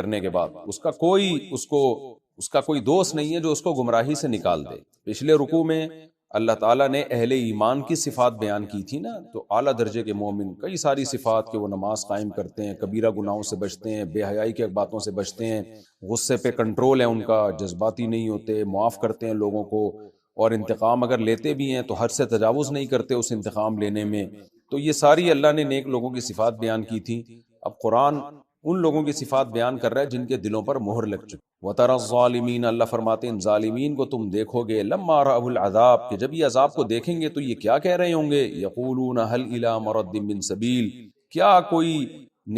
کرنے کے بعد اس کا کوئی دوست نہیں ہے جو اس کو گمراہی سے نکال دے۔ پچھلے رکوع میں اللہ تعالیٰ نے اہل ایمان کی صفات بیان کی تھی نا، تو اعلیٰ درجے کے مومن کئی ساری صفات کہ وہ نماز قائم کرتے ہیں، کبیرہ گناہوں سے بچتے ہیں، بے حیائی کے باتوں سے بچتے ہیں، غصے پہ کنٹرول ہے ان کا، جذباتی نہیں ہوتے، معاف کرتے ہیں لوگوں کو، اور انتقام اگر لیتے بھی ہیں تو حد سے تجاوز نہیں کرتے اس انتقام لینے میں۔ تو یہ ساری اللہ نے نیک لوگوں کی صفات بیان کی تھی۔ اب قرآن ان لوگوں کی صفات بیان کر رہا ہے جن کے دلوں پر مہر لگ چکی۔ وَتَرَى الظَّالِمِينَ، اللہ فرماتے ہیں ان ظالمین کو تم دیکھو گے، لَمَّا رَأَوُا الْعَذَابَ، کہ جب یہ عذاب کو دیکھیں گے تو یہ کیا کہہ رہے ہوں گے، يَقُولُونَ هَلْ إِلَى مَرَدٍ مِّن سَبِيلٍ، کیا کوئی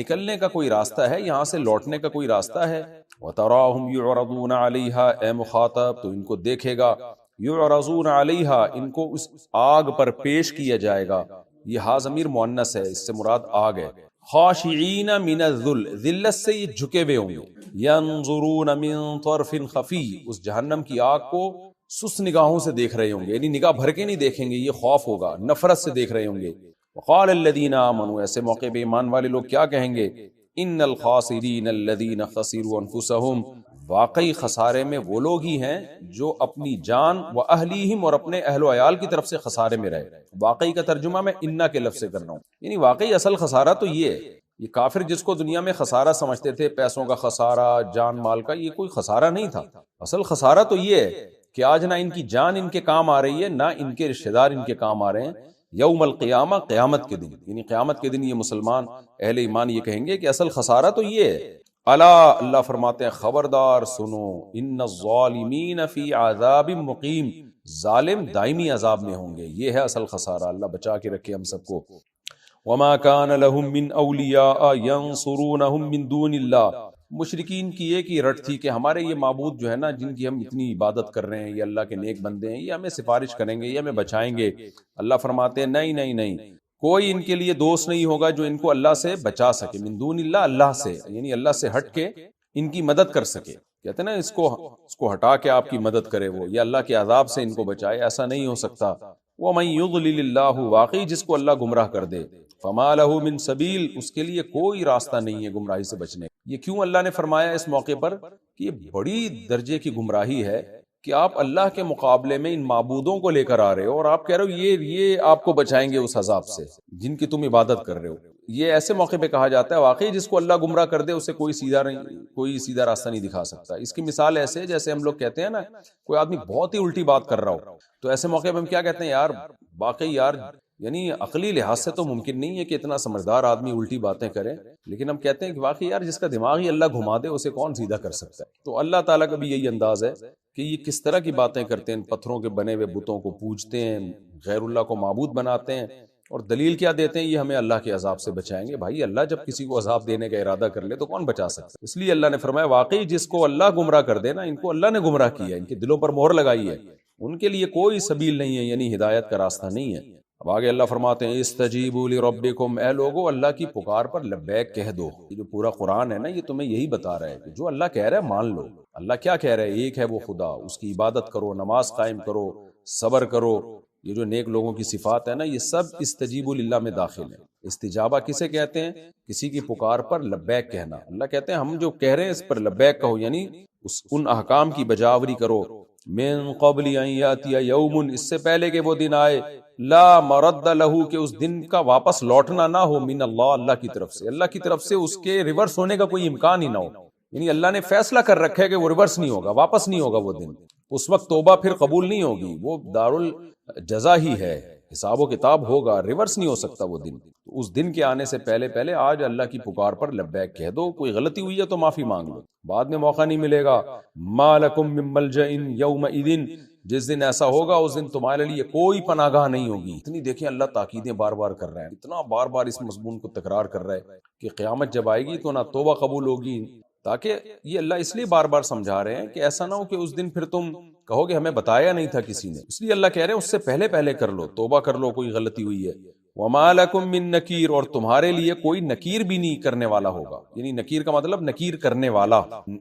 نکلنے کا کوئی راستہ ہے، یہاں سے لوٹنے کا کوئی راستہ ہے۔ وَتَرَاهُمْ يُعْرَضُونَ عَلَيْهَا، اے مخاطب تو ان کو دیکھے گا، يُعْرَضُونَ عَلَيْهَا، ان کو اس آگ پر پیش کیا جائے گا۔ یہ ہا ضمیر مؤنث ہے، اس سے مراد آگ ہے۔ خاشعین من الذل، ذلت سے یہ جھکے ہوئے ہوں گے۔ ینظرون من طرف خفی، اس جہنم کی آگ کو سست نگاہوں سے دیکھ رہے ہوں گے، یعنی نگاہ بھر کے نہیں دیکھیں گے، یہ خوف ہوگا، نفرت سے دیکھ رہے ہوں گے۔ وقال الذین آمنوا، ایسے موقع پہ ایمان والے لوگ کیا کہیں گے، ان الخاسرین الذین خسروا انفسهم، واقعی خسارے میں وہ لوگ ہی ہیں جو اپنی جان و اہلیہم، اور اپنے اہل و عیال کی طرف سے خسارے میں رہے۔ واقعی کا ترجمہ میں انا کے لفظ سے کر رہا ہوں، یعنی واقعی اصل خسارہ تو یہ ہے۔ یہ کافر جس کو دنیا میں خسارہ سمجھتے تھے، پیسوں کا خسارہ، جان مال کا، یہ کوئی خسارہ نہیں تھا۔ اصل خسارہ تو یہ ہے کہ آج نہ ان کی جان ان کے کام آ رہی ہے، نہ ان کے رشتہ دار ان کے کام آ رہے ہیں۔ یوم القیامہ، قیامت کے دن، یعنی قیامت کے دن یہ مسلمان اہل ایمان یہ کہیں گے کہ اصل خسارہ تو یہ ہے۔ الا، اللہ فرماتے ہیں خبردار سنو، ان الظالمین فی عذاب مقیم، ظالم دائمی عذاب میں ہوں گے، یہ ہے اصل خسارہ۔ اللہ بچا کے رکھے ہم سب کو۔ وما کان لهم من اولیاء ینصرونہم من دون اللہ، مشرکین کی ایک ہی رٹ تھی کہ ہمارے یہ معبود جو ہے نا، جن کی ہم اتنی عبادت کر رہے ہیں، یہ اللہ کے نیک بندے ہیں، یہ ہمیں سفارش کریں گے، یہ ہمیں بچائیں گے۔ اللہ فرماتے ہیں نہیں نہیں نہیں، کوئی ان کے لیے دوست نہیں ہوگا جو ان کو اللہ سے بچا سکے، من دون اللہ، اللہ سے، یعنی اللہ سے ہٹ کے ان کی مدد کر سکے۔ کہتے ہیں نا اس کو ہٹا کے آپ کی مدد کرے وہ، یا اللہ کے عذاب سے ان کو بچائے، ایسا نہیں ہو سکتا۔ وَمَن يُضْلِلِ اللَّهُ، واقعی جس کو اللہ گمراہ کر دے، فَمَا لَهُ مِن سَبِيلٍ، اس کے لیے کوئی راستہ نہیں ہے گمراہی سے بچنے۔ یہ کیوں اللہ نے فرمایا اس موقع پر کہ یہ بڑی درجے کی گمراہی ہے کہ آپ اللہ کے مقابلے میں ان معبودوں کو لے کر آ رہے ہو، اور آپ کہہ رہے ہو یہ آپ کو بچائیں گے اس عذاب سے جن کی تم عبادت کر رہے ہو۔ یہ ایسے موقع پہ کہا جاتا ہے واقعی جس کو اللہ گمراہ کر دے اسے کوئی سیدھا راستہ نہیں دکھا سکتا۔ اس کی مثال ایسے ہے جیسے ہم لوگ کہتے ہیں نا، کوئی آدمی بہت ہی الٹی بات کر رہا ہو تو ایسے موقع پہ ہم کیا کہتے ہیں، یار واقعی یار، یعنی عقلی لحاظ سے تو ممکن نہیں ہے کہ اتنا سمجھدار آدمی الٹی باتیں کرے، لیکن ہم کہتے ہیں کہ واقعی یار جس کا دماغ ہی اللہ گھما دے اسے کون سیدھا کر سکتا ہے۔ تو اللہ تعالیٰ کا بھی یہی انداز ہے کہ یہ کس طرح کی باتیں کرتے ہیں، پتھروں کے بنے ہوئے بتوں کو پوجتے ہیں، غیر اللہ کو معبود بناتے ہیں، اور دلیل کیا دیتے ہیں، یہ ہمیں اللہ کے عذاب سے بچائیں گے۔ بھائی اللہ جب کسی کو عذاب دینے کا ارادہ کر لے تو کون بچا سکتا ہے؟ اس لیے اللہ نے فرمایا واقعی جس کو اللہ گمراہ کر دے نا، ان کو اللہ نے گمراہ کیا، ان کے دلوں پر مہر لگائی ہے، ان کے لیے کوئی سبیل نہیں ہے، یعنی ہدایت کا راستہ نہیں ہے۔ اب آگے اللہ فرماتے ہیں استجیبوا لربکم، اے لوگو اللہ کی پکار پر لبیک کہہ دو۔ یہ جو پورا قرآن ہے نا، یہ تمہیں یہی بتا رہا ہے کہ جو اللہ کہہ رہا ہے مان لو۔ اللہ کیا کہہ رہا ہے، ایک ہے وہ خدا، اس کی عبادت کرو، نماز قائم کرو، صبر کرو۔ یہ جو نیک لوگوں کی صفات ہے نا، یہ سب استجیبوا للہ میں داخل ہے۔ استجابہ کسے کہتے ہیں؟ کسی کی پکار پر لبیک کہنا۔ اللہ کہتے ہیں ہم جو کہہ رہے ہیں اس پر لبیک کہو، یعنی ان احکام کی بجاوری کرو۔ من قبل ان یاتی یوم، اس سے پہلے کہ وہ دن آئے، لا مرد لہ، کہ اس دن کا واپس لوٹنا نہ ہو، من اللہ، اللہ کی طرف سے، اللہ کی طرف سے اس کے ریورس ہونے کا کوئی امکان ہی نہ ہو، یعنی اللہ نے فیصلہ کر رکھا ہے کہ وہ ریورس نہیں ہوگا، واپس نہیں ہوگا وہ دن۔ اس وقت توبہ پھر قبول نہیں ہوگی، وہ دارالجزا ہی ہے، حساب و کتاب ہوگا، ریورس نہیں ہو سکتا وہ دن۔ تو اس دن کے آنے سے پہلے آج اللہ کی پکار پر لبیک کہہ دو، کوئی غلطی ہوئی ہے تو معافی مانگ لو، بعد میں موقع نہیں ملے گا۔ ما لکم من ملجأ یومئذ، جس دن ایسا ہوگا اس دن تمہارے لیے کوئی پناہ گاہ نہیں ہوگی۔ اتنی دیکھیں اللہ تاکیدیں بار بار کر رہے ہیں، اتنا بار بار اس مضمون کو تکرار کر رہے ہیں کہ قیامت جب آئے گی تو نہ توبہ قبول ہوگی، تاکہ یہ اللہ اس لیے بار بار سمجھا رہے ہیں کہ ایسا نہ ہو کہ اس دن پھر تم کہو کہ ہمیں بتایا نہیں تھا کسی نے، اس لیے اللہ کہہ رہے ہیں اس سے پہلے کر لو، توبہ کر لو، کوئی غلطی ہوئی ہے۔ وَمَا لَكُم مِّن نَكِيرٍ، اور تمہارے لیے کوئی نکیر بھی نہیں کرنے والا ہوگا، یعنی نکیر کا مطلب نکیر کرنے والا،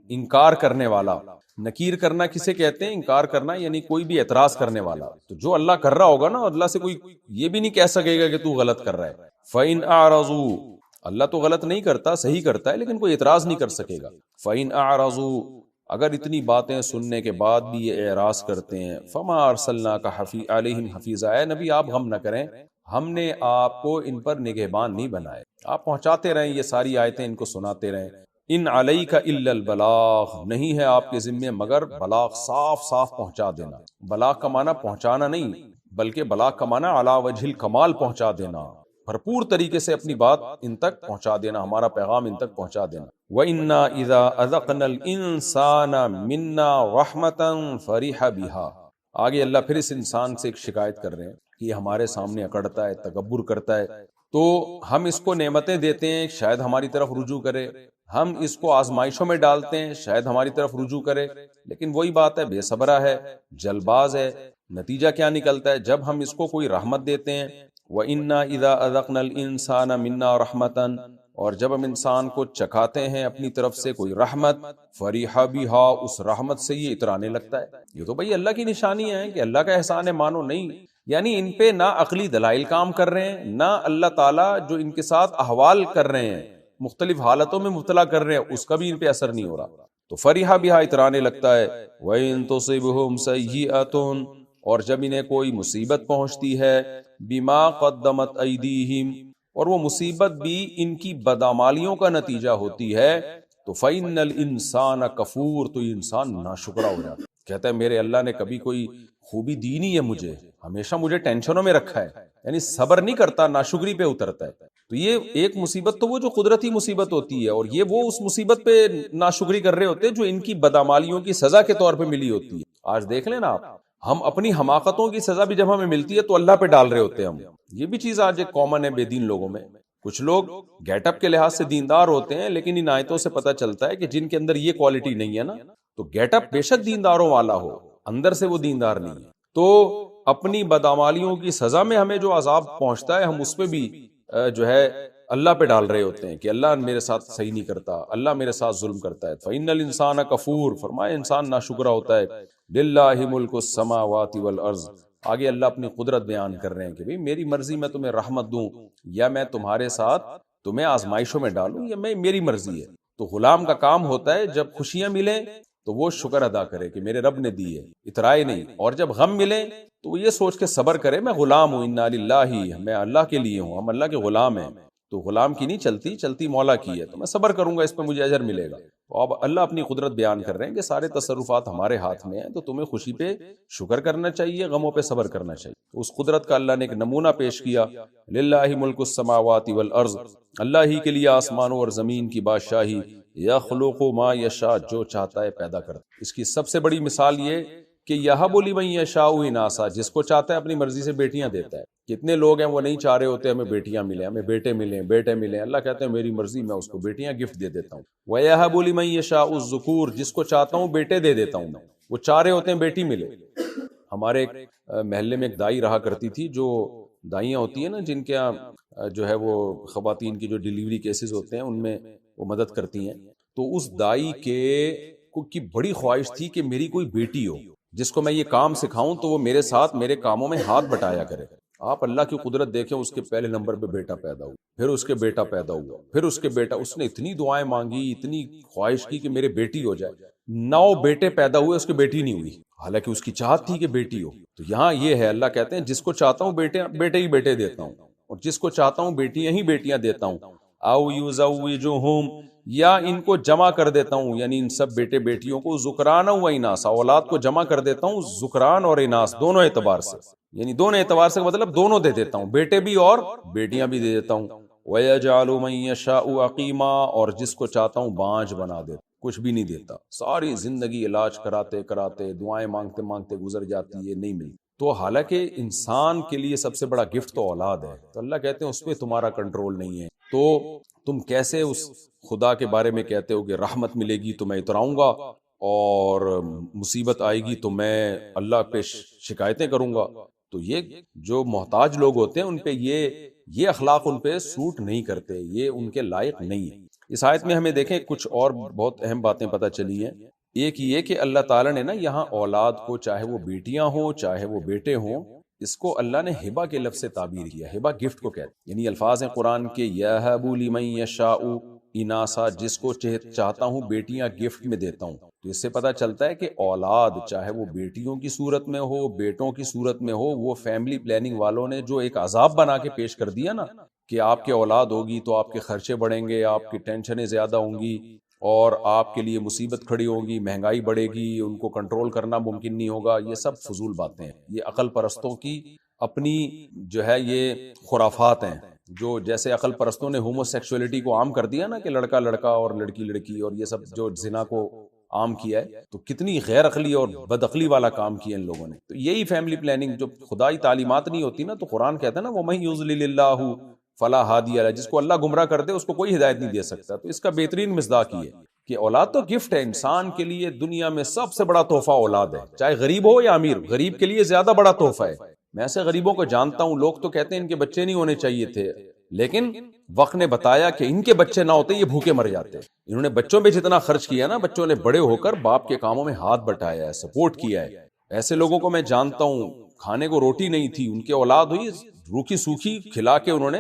انکار کرنے والا۔ نکیر کرنا کسے کہتے ہیں؟ انکار کرنا، یعنی کوئی بھی اعتراض کرنے والا۔ تو جو اللہ کر رہا ہوگا نا، اللہ سے کوئی یہ بھی نہیں کہہ سکے گا کہ تو غلط کر رہا ہے۔ فَإِنْ أَعْرَضُوا، اللہ تو غلط نہیں کرتا، صحیح کرتا ہے، لیکن کوئی اعتراض نہیں کر سکے گا۔ فَإِنْ أَعْرَضُوا، اگر اتنی باتیں سننے کے بعد بھی یہ اعراض کرتے ہیں، فَمَا أَرْسَلْنَاكَ عَلَيْهِمْ حَفِيظًا، اے نبی آپ غم نہ کریں، ہم نے آپ کو ان پر نگہبان نہیں بنائے، آپ پہنچاتے رہیں یہ ساری آیتیں، ان کو سناتے رہیں۔ ان علیک الا البلاغ، نہیں ہے آپ کے ذمے مگر بلاغ، صاف صاف پہنچا دینا۔ بلاغ کا معنی پہنچانا نہیں، بلکہ بلاغ کا معنی علی وجہ الکمال پہنچا دینا، بھرپور طریقے سے اپنی بات ان تک پہنچا دینا، ہمارا پیغام ان تک پہنچا دینا۔ وَإِنَّا إِذَا أَذَقْنَا الْإِنسَانَ مِنَّا رَحْمَةً فَرِحَ بِهَا، آگے اللہ پھر اس انسان سے ایک شکایت کر رہے ہیں کہ یہ ہمارے سامنے اکڑتا ہے، تکبر کرتا ہے، تو ہم اس کو نعمتیں دیتے ہیں شاید ہماری طرف رجوع کرے، ہم اس کو آزمائشوں میں ڈالتے ہیں شاید ہماری طرف رجوع کرے، لیکن وہی بات ہے، بے صبرا ہے، جلد باز ہے۔ نتیجہ کیا نکلتا ہے؟ جب ہم اس کو کوئی رحمت دیتے ہیں، وَإِنَّا إِذَا أَذَقْنَا الْإِنسَانَ مِنَّا رَحْمَةً، اور جب ہم انسان کو چکھاتے ہیں اپنی طرف سے کوئی رحمت، فَرِحَ بِهَا، اس رحمت سے یہ اترانے لگتا ہے۔ یہ تو بھئی اللہ کی نشانی ہے کہ اللہ کا احسان ہے، مانو نہیں، یعنی ان پہ نہ عقلی دلائل کام کر رہے ہیں، نہ اللہ تعالیٰ جو ان کے ساتھ احوال کر رہے ہیں، مختلف حالتوں میں مبتلا کر رہے ہیں، اس کا بھی ان پہ اثر نہیں ہو رہا، تو فریحہ بہا اترانے لگتا ہے۔ وَإِن تُصِبْهُمْ سَيِّئَةٌ، اور جب انہیں کوئی مصیبت پہنچتی ہے، بِمَا قَدَّمَتْ أَيْدِيهِمْ، اور وہ مصیبت بھی ان کی بدعمالیوں کا نتیجہ ہوتی ہے، تو فَإِنَّ الْإِنسَانَ كَفُورٌ، تو یہ انسان ناشکرا ہو جاتا ہے، کہتا ہے میرے اللہ نے کبھی کوئی خوبی دی نہیں ہے مجھے، ہمیشہ مجھے ٹینشنوں میں رکھا ہے، یعنی صبر نہیں کرتا، ناشکری پہ اترتا ہے۔ تو یہ ایک مصیبت تو وہ جو قدرتی مصیبت ہوتی ہے، اور یہ وہ اس مصیبت پہ ناشکری کر رہے ہوتے ہیں جو ان کی بدعمالیوں کی سزا کے طور پہ ملی ہوتی ہے۔ آج دیکھ لیں نا آپ، ہم اپنی حماقتوں کی سزا بھی جب ہمیں ملتی ہے تو اللہ پہ ڈال رہے ہوتے ہیں ہم۔ یہ بھی چیز آج ایک کامن ہے بے دین لوگوں میں۔ کچھ لوگ گیٹ اپ کے لحاظ سے دیندار ہوتے ہیں، لیکن ان آیتوں سے پتہ چلتا ہے کہ جن کے اندر یہ کوالٹی نہیں ہے نا، تو گیٹ اپ بے شک دینداروں والا ہو، اندر سے وہ دیندار نہیں ہے، تو اپنی بدعمالیوں کی سزا میں ہمیں جو عذاب پہنچتا ہے، ہم اس پہ بھی جو ہے اللہ پہ ڈال رہے ہوتے ہیں کہ اللہ میرے ساتھ صحیح نہیں کرتا، اللہ میرے ساتھ ظلم کرتا ہے۔ فَإِنَّ الْإِنسَانَ كَفُورٌ، فرمایا انسان ناشکرا ہوتا ہے۔ لِلَّهِ مُلْكُ السَّمَاوَاتِ وَالْأَرْضِ، آگے اللہ اپنی قدرت بیان کر رہے ہیں کہ میری مرضی میں تمہیں رحمت دوں یا میں تمہارے ساتھ تمہیں آزمائشوں میں ڈالوں، یا میری مرضی ہے۔ تو غلام کا کام ہوتا ہے جب خوشیاں ملیں تو وہ شکر ادا کرے کہ میرے رب نے دی ہے، اترائے نہیں، اور جب غم ملے تو وہ یہ سوچ کے صبر کرے میں غلام ہوں، انا للہ، میں اللہ کے لیے ہوں، ہم اللہ کے غلام ہیں، تو غلام کی نہیں چلتی، چلتی مولا کی ہے، تو میں صبر کروں گا، اس پہ مجھے اجر ملے گا۔ تو اب اللہ اپنی قدرت بیان کر رہے ہیں کہ سارے تصرفات ہمارے ہاتھ میں ہیں، تو تمہیں خوشی پہ شکر کرنا چاہیے، غموں پہ صبر کرنا چاہیے۔ تو اس قدرت کا اللہ نے ایک نمونہ پیش کیا، للہ ملک السماوات والارض، اللہ ہی کے لیے آسمانوں اور زمین کی بادشاہی، یخلق ما یشاء، جو چاہتا ہے پیدا کرتا ہے۔ اس کی سب سے بڑی مثال یہ کہ یہب لمن یشاء اناسا، جس کو چاہتا ہے اپنی مرضی سے بیٹیاں دیتا ہے۔ کتنے لوگ ہیں وہ نہیں چاہ رہے ہوتے ہمیں بیٹیاں ملیں، ہمیں بیٹے ملیں، بیٹے ملیں، اللہ کہتے ہیں میری مرضی، میں اس کو بیٹیاں گفٹ دے دیتا ہوں۔ وَيَهَبُ لِمَن يَشَاءُ الذُّكُورَ، جس کو چاہتا ہوں بیٹے دے دیتا ہوں میں، وہ چاہ رہے ہوتے ہیں بیٹی ملے۔ ہمارے ایک محلے میں ایک دائی رہا کرتی تھی، جو دائیاں ہوتی ہیں نا جن کے جو ہے وہ خواتین کی جو ڈیلیوری کیسز ہوتے ہیں ان میں وہ مدد کرتی ہیں، تو اس دائی کی بڑی خواہش تھی کہ میری کوئی بیٹی ہو جس کو میں یہ کام سکھاؤں تو وہ میرے ساتھ میرے کاموں میں ہاتھ بٹایا کرے۔ آپ اللہ کی قدرت دیکھیں، اس کے پہلے نمبر پہ بیٹا پیدا ہوا، پھر اس کے بیٹا پیدا ہوا، پھر اس کے بیٹا، اس نے اتنی دعائیں مانگی، اتنی خواہش کی کہ میرے بیٹی ہو جائے، 9 بیٹے پیدا ہوئے، اس کی بیٹی نہیں ہوئی، حالانکہ اس کی چاہت تھی کہ بیٹی ہو۔ تو یہاں یہ ہے، اللہ کہتے ہیں جس کو چاہتا ہوں بیٹے ہی بیٹے دیتا ہوں، اور جس کو چاہتا ہوں بیٹیاں ہی بیٹیاں دیتا ہوں۔ او یزوجہم، یا ان کو جمع کر دیتا ہوں، یعنی ان سب بیٹے بیٹیوں کو ذکرانا و اناثا، اولاد کو جمع کر دیتا ہوں ذکران اور اناث دونوں اعتبار سے، یعنی دونوں اعتبار سے مطلب دونوں دے دیتا ہوں، بیٹے بھی اور بیٹیاں بھی دے دیتا ہوں۔ وَيَجْعَلُ مَن يَشَاءُ عَقِيمًا، اور جس کو چاہتا ہوں بانجھ بنا دیتا، کچھ بھی نہیں دیتا، ساری زندگی علاج کراتے کراتے دعائیں مانگتے مانگتے گزر جاتی ہے، نہیں ملتی۔ تو حالانکہ انسان کے لیے سب سے بڑا گفٹ تو اولاد ہے، تو اللہ کہتے ہیں اس پہ تمہارا کنٹرول نہیں ہے، تو تم کیسے اس خدا کے بارے میں کہتے ہو کہ رحمت ملے گی تو میں اتراؤں گا، اور مصیبت آئے گی تو میں اللہ پہ شکایتیں کروں گا۔ تو یہ جو محتاج لوگ ہوتے ہیں ان پہ یہ اخلاق ان پہ سوٹ نہیں کرتے، یہ ان کے لائق نہیں ہے۔ اس آیت میں ہمیں دیکھیں کچھ اور بہت اہم باتیں پتہ چلی ہیں۔ ایک یہ کہ اللہ تعالیٰ نے نا یہاں اولاد کو، چاہے وہ بیٹیاں ہوں چاہے وہ بیٹے ہوں، اس کو اللہ نے ہبہ کے لفظ سے تعبیر کیا. ہبہ گفٹ کو کہتے ہیں، یعنی الفاظ ہیں قرآن کے یہب لمن یشاء اناسا، جس کو چاہتا ہوں بیٹیاں گفٹ میں دیتا ہوں. تو اس سے پتہ چلتا ہے کہ اولاد چاہے وہ بیٹیوں کی صورت میں ہو بیٹوں کی صورت میں ہو، وہ فیملی پلاننگ والوں نے جو ایک عذاب بنا کے پیش کر دیا نا کہ آپ کے اولاد ہوگی تو آپ کے خرچے بڑھیں گے، آپ کی ٹینشنیں زیادہ ہوں گی اور آپ کے لیے مصیبت کھڑی ہوگی، مہنگائی بڑھے گی، ان کو کنٹرول کرنا ممکن نہیں ہوگا، یہ سب فضول باتیں ہیں. یہ عقل پرستوں کی اپنی جو ہے یہ خرافات ہیں. جو جیسے عقل پرستوں نے ہومو سیکسولیٹی کو عام کر دیا نا کہ لڑکا لڑکا اور لڑکی لڑکی اور یہ سب جو زنا کو عام کیا ہے، تو کتنی غیر عقلی اور بد عقلی والا کام کیا ان لوگوں نے. تو یہی فیملی پلاننگ جو خدائی تعلیمات نہیں ہوتی نا، تو قرآن کہتا ہے نا وَمَن يُضْلِلِ اللَّهُ فَلَا هَادِيَ لَهُ، جس کو اللہ گمراہ کر دے اس کو کوئی ہدایت نہیں دے سکتا. تو اس کا بہترین مصداق یہ ہے کہ اولاد تو گفٹ ہے. انسان کے لیے دنیا میں سب سے بڑا تحفہ اولاد ہے، چاہے غریب ہو یا امیر. غریب کے لیے زیادہ بڑا تحفہ ہے. میں ایسے غریبوں کو جانتا ہوں، لوگ تو کہتے ہیں ان کے بچے نہیں ہونے چاہیے تھے، لیکن وقت نے بتایا کہ ان کے بچے نہ ہوتے یہ بھوکے مر جاتے. انہوں نے بچوں پہ جتنا خرچ کیا نا، بچوں نے بڑے ہو کر باپ کے کاموں میں ہاتھ بٹایا ہے، سپورٹ کیا ہے. ایسے لوگوں کو میں جانتا ہوں کھانے کو روٹی نہیں تھی، ان کی اولاد ہوئی روکھی سوکھی کھلا کے انہوں نے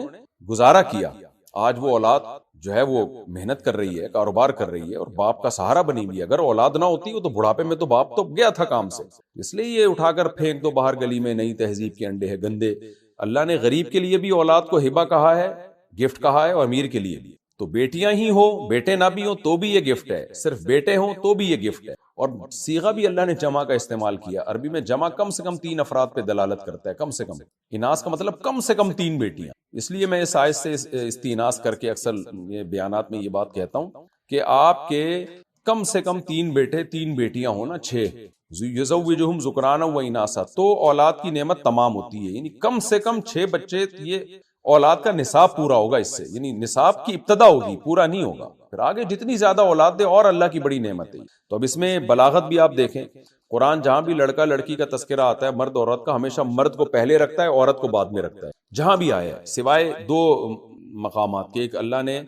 گزارا کیا. آج وہ اولاد جو ہے وہ محنت کر رہی ہے، کاروبار کر رہی ہے اور باپ کا سہارا بنی ہوئی ہے. اگر اولاد نہ ہوتی وہ تو بڑھاپے میں تو باپ تو گیا تھا کام سے. اس لیے یہ اٹھا کر پھینک دو باہر گلی میں، نئی تہذیب کے انڈے ہیں گندے. اللہ نے غریب کے لیے بھی اولاد کو ہبہ کہا ہے، گفٹ کہا ہے، اور امیر کے لیے بھی. تو بیٹیاں ہی ہو بیٹے نہ بھی ہو تو بھی یہ گفٹ ہے، صرف بیٹے ہوں تو بھی یہ گفٹ ہے. اور صیغہ بھی اللہ نے جمع کا استعمال کیا. عربی میں جمع کم سے کم 3 افراد پہ دلالت کرتا ہے، کم سے کم. اناث کا مطلب کم سے کم 3 بیٹیاں. اس لیے میں اس آیت سے استئناس کر کے اکثر یہ بیانات میں یہ بات کہتا ہوں کہ آپ کے کم سے کم 3 بیٹے 3 بیٹیاں ہوں نا، 6. یزوجہم ذکرانا و اناسا، تو اولاد کی نعمت تمام ہوتی ہے. یعنی کم سے کم 6 بچے، یہ اولاد کا نصاب پورا ہوگا اس سے. یعنی نصاب کی ابتدا ہوگی، پورا نہیں ہوگا. پھر آگے جتنی زیادہ اولاد دے اور اللہ کی بڑی نعمت ہے. تو اب اس میں بلاغت بھی آپ دیکھیں، قرآن جہاں بھی لڑکا لڑکی کا تذکرہ آتا ہے، مرد عورت کا، ہمیشہ مرد کو پہلے رکھتا ہے، عورت کو بعد میں رکھتا ہے. جہاں بھی آیا ہے سوائے 2 مقامات کے. ایک اللہ نے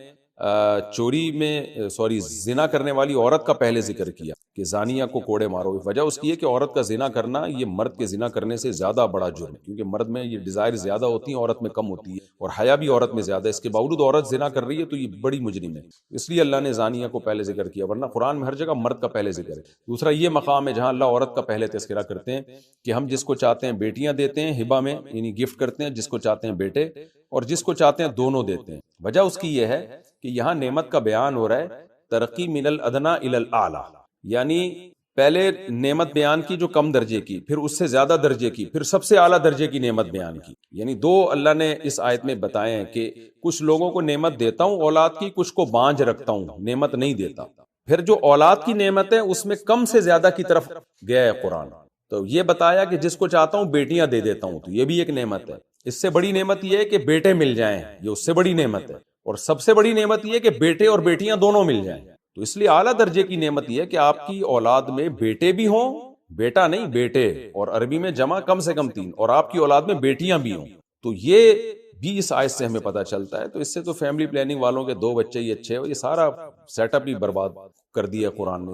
چوری میں زنا کرنے والی عورت کا پہلے ذکر کیا کہ زانیہ کو کوڑے مارو. وجہ اس کی ہے کہ عورت کا زنا کرنا یہ مرد کے زنا کرنے سے زیادہ بڑا جرم ہے، کیونکہ مرد میں یہ ڈیزائر زیادہ ہوتی ہیں، عورت میں کم ہوتی ہے، اور حیا بھی عورت میں زیادہ ہے. اس کے باوجود عورت زنا کر رہی ہے تو یہ بڑی مجرم ہے. اس لیے اللہ نے زانیہ کو پہلے ذکر کیا، ورنہ قرآن میں ہر جگہ مرد کا پہلے ذکر ہے. دوسرا یہ مقام ہے جہاں اللہ عورت کا پہلے تذکرہ کرتے ہیں کہ ہم جس کو چاہتے ہیں بیٹیاں دیتے ہیں ہبہ میں، یعنی گفٹ کرتے ہیں، جس کو چاہتے ہیں بیٹے، اور جس کو چاہتے ہیں دونوں دیتے ہیں. وجہ اس کی یہ ہے کہ یہاں نعمت کا بیان ہو رہا ہے ترقی من الادنی الی الاعلی، یعنی پہلے نعمت بیان کی جو کم درجے کی، پھر اس سے زیادہ درجے کی، پھر سب سے اعلیٰ درجے کی نعمت بیان کی. یعنی 2 اللہ نے اس آیت میں بتائے ہیں کہ کچھ لوگوں کو نعمت دیتا ہوں اولاد کی، کچھ کو بانجھ رکھتا ہوں، نعمت نہیں دیتا. پھر جو اولاد کی نعمت ہے اس میں کم سے زیادہ کی طرف گیا ہے قرآن. تو یہ بتایا کہ جس کو چاہتا ہوں بیٹیاں دے دیتا ہوں، تو یہ بھی ایک نعمت ہے. اس سے بڑی نعمت یہ ہے کہ بیٹے مل جائیں، یہ اس سے بڑی نعمت ہے. اور سب سے بڑی نعمت یہ ہے کہ بیٹے اور بیٹیاں دونوں مل جائیں. تو اس لیے اعلیٰ درجے کی نعمت یہ ہے کہ آپ کی اولاد میں بیٹے بھی ہوں، بیٹا نہیں بیٹے، اور عربی میں جمع کم سے کم 3، اور آپ کی اولاد میں بیٹیاں بھی ہوں. تو یہ بھی اس آیت سے ہمیں پتہ چلتا ہے. تو اس سے تو فیملی پلاننگ والوں کے 2 بچے ہی اچھے ہو، یہ سارا سیٹ اپ ہی برباد کر دیا قرآن نے.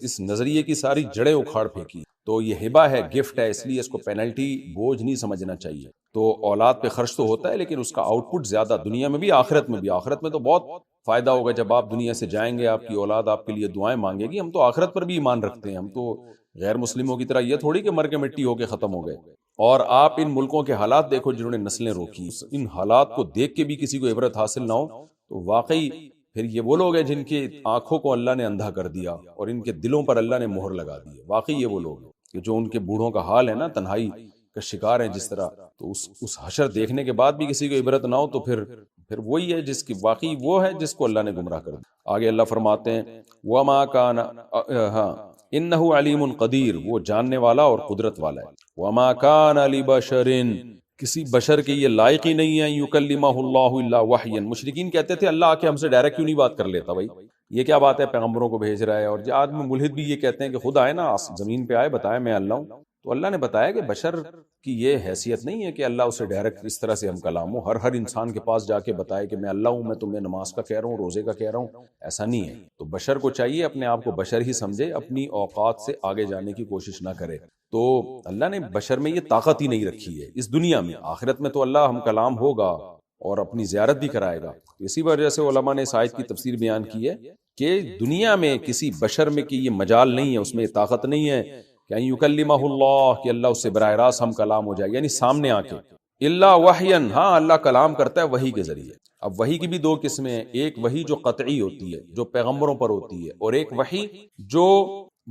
اس نظریے کی ساری جڑیں اکھاڑ پھینکی. تو یہ ہبہ ہے، گفٹ ہے، اس لیے اس کو پینلٹی بوجھ نہیں سمجھنا چاہیے. تو اولاد پہ خرچ تو ہوتا ہے لیکن اس کا آؤٹ پٹ زیادہ دنیا میں بھی آخرت میں بھی. آخرت میں تو بہت فائدہ ہوگا جب آپ دنیا سے جائیں گے، آپ کی اولاد آپ کے لیے دعائیں مانگے گی. ہم تو آخرت پر بھی ایمان رکھتے ہیں، ہم تو غیر مسلموں کی طرح یہ تھوڑی کہ مر کے مٹی ہو کے ختم ہو گئے. اور آپ ان ملکوں کے حالات دیکھو جنہوں نے نسلیں روکی. ان حالات کو دیکھ کے بھی کسی کو عبرت حاصل نہ ہو تو واقعی پھر یہ وہ لوگ ہیں جن کی آنکھوں کو اللہ نے اندھا کر دیا اور ان کے دلوں پر اللہ نے مہر لگا دی. واقعی یہ وہ لوگ ہیں کہ جو ان کے بوڑھوں کا حال ہے نا، تنہائی کا شکار ہیں جس طرح. تو اس حشر دیکھنے کے بعد بھی کسی کو عبرت نہ ہو تو پھر وہی ہے جس کی واقعی وہ ہے جس کو اللہ نے گمراہ کر دیا. آگے اللہ فرماتے ہیں وَمَا كَانَ إِنَّهُ عَلِيمٌ قدیر، وہ جاننے والا اور قدرت والا ہے. وَمَا كَانَ لِبَشَرٍ، کسی بشر کے یہ لائق ہی نہیں ہے يُكَلِّمَهُ اللَّهُ إِلَّا وَحْيًا. مشرکین کہتے تھے اللہ آ کے ہم سے ڈائریکٹ کیوں نہیں بات کر لیتا؟ بھائی یہ کیا بات ہے، پیغمبروں کو بھیج رہا ہے. اور جو آدمی ملحد بھی یہ کہتے ہیں کہ خود آئے نا، زمین پہ آئے، بتائے میں اللہ ہوں. تو اللہ نے بتایا کہ بشر کی یہ حیثیت نہیں ہے کہ اللہ اسے ڈائریکٹ اس طرح سے ہم کلام ہو، ہر انسان کے پاس جا کے بتائے کہ میں اللہ ہوں، میں تمہیں نماز کا کہہ رہا ہوں، روزے کا کہہ رہا ہوں. ایسا نہیں ہے. تو بشر کو چاہیے اپنے آپ کو بشر ہی سمجھے، اپنی اوقات سے آگے جانے کی کوشش نہ کرے. تو اللہ نے بشر میں یہ طاقت ہی نہیں رکھی ہے اس دنیا میں. آخرت میں تو اللہ ہم کلام ہوگا اور اپنی زیارت بھی کرائے گا. اسی وجہ سے علماء نے اس آیت کی تفسیر بیان کی ہے کہ دنیا میں کسی بشر میں کی یہ مجال نہیں ہے، اس میں یہ طاقت نہیں ہے کہ ان یکلمہ اللہ، کہ اللہ اس سے براہ راست ہم کلام ہو جائے، یعنی سامنے آ کے. الا وحین، ہاں اللہ کلام کرتا ہے وحی کے ذریعے. اب وحی کی بھی دو قسمیں ہیں، ایک وحی جو قطعی ہوتی ہے جو پیغمبروں پر ہوتی ہے، اور ایک وحی جو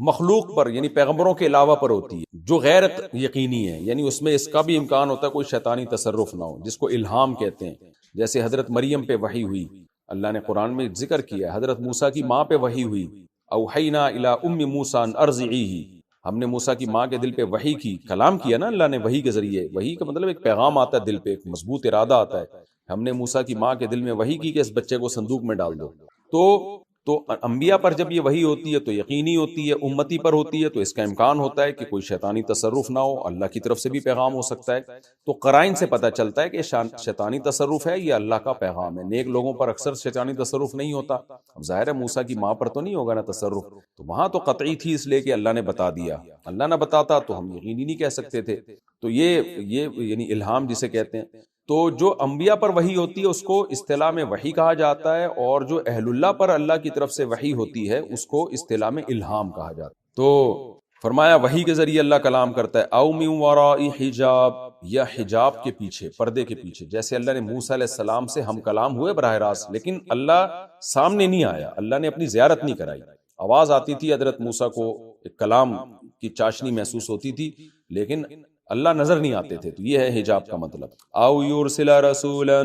مخلوق پر یعنی پیغمبروں کے علاوہ پر ہوتی ہے جو غیر یقینی ہے، یعنی اس میں اس کا بھی امکان ہوتا ہے کوئی شیطانی تصرف نہ ہو، جس کو الہام کہتے ہیں. جیسے حضرت مریم پہ وحی ہوئی، اللہ نے قرآن میں ذکر کیا ہے. حضرت موسیٰ کی ماں پہ وحی ہوئی، اوحینا الی ام موسیٰ ان ارضعیہ، ہم نے موسیٰ کی ماں کے دل پہ وحی کی، کلام کیا نا اللہ نے وحی کے ذریعے. وحی کا مطلب ایک پیغام آتا ہے دل پہ، ایک مضبوط ارادہ آتا ہے. ہم نے موسیٰ کی ماں کے دل میں وحی کی کہ اس بچے کو صندوق میں ڈال دو. تو انبیاء پر جب یہ وحی ہوتی ہے تو یقینی ہوتی ہے، امتی پر ہوتی ہے تو اس کا امکان ہوتا ہے کہ کوئی شیطانی تصرف نہ ہو، اللہ کی طرف سے بھی پیغام ہو سکتا ہے. تو قرائن سے پتہ چلتا ہے کہ شیطانی تصرف ہے یہ اللہ کا پیغام ہے. نیک لوگوں پر اکثر شیطانی تصرف نہیں ہوتا. اب ظاہر ہے موسیٰ کی ماں پر تو نہیں ہوگا نا تصرف، تو وہاں تو قطعی تھی اس لیے کہ اللہ نے بتا دیا. اللہ نہ بتاتا تو ہم یقینی نہیں کہہ سکتے تھے. تو یہ یعنی الہام جسے کہتے ہیں. تو جو انبیاء پر وحی ہوتی ہے اس کو اصطلاح میں وحی کہا جاتا ہے، اور جو اہل اللہ پر اللہ کی طرف سے وحی ہوتی ہے اس کو اصطلاح میں الہام کہا جاتا ہے. تو فرمایا وحی کے ذریعے اللہ کلام کرتا ہے. او من وراء حجاب، یا حجاب کے پیچھے، پردے کے پیچھے. جیسے اللہ نے موسیٰ علیہ السلام سے ہم کلام ہوئے براہ راست، لیکن اللہ سامنے نہیں آیا، اللہ نے اپنی زیارت نہیں کرائی. آواز آتی تھی حضرت موسیٰ کو، ایک کلام کی چاشنی محسوس ہوتی تھی، لیکن اللہ نظر نہیں آتے تھے. تو یہ ہے حجاب کا مطلب. او یرسل رسولا،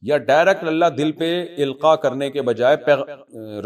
یا ڈائریکٹ اللہ دل پہ القاء کرنے کے بجائے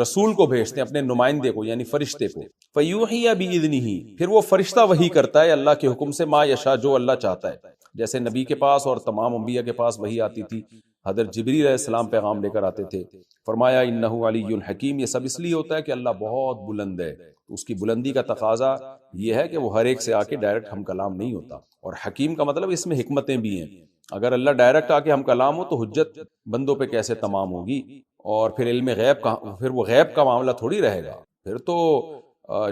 رسول کو بھیجتے ہیں، اپنے نمائندے کو یعنی فرشتے کو. فیوحی باذنہ، پھر وہ فرشتہ وحی کرتا ہے اللہ کے حکم سے، ما یشاء، جو اللہ چاہتا ہے. جیسے نبی کے پاس اور تمام انبیاء کے پاس وحی آتی تھی، حضرت جبریل علیہ السلام پیغام لے کر آتے تھے. فرمایا انہ علی حکیم، یہ سب اس لیے ہوتا ہے کہ اللہ بہت بلند ہے. اس کی بلندی کا تقاضا یہ ہے کہ وہ ہر ایک سے آ کے ڈائریکٹ ہم کلام نہیں ہوتا. اور حکیم کا مطلب اس میں حکمتیں بھی ہیں. اگر اللہ ڈائریکٹ آ کے ہم کلام ہو تو حجت بندوں پہ کیسے تمام ہوگی، اور پھر علم غیب کا، پھر وہ غیب کا معاملہ تھوڑی رہے گا. پھر تو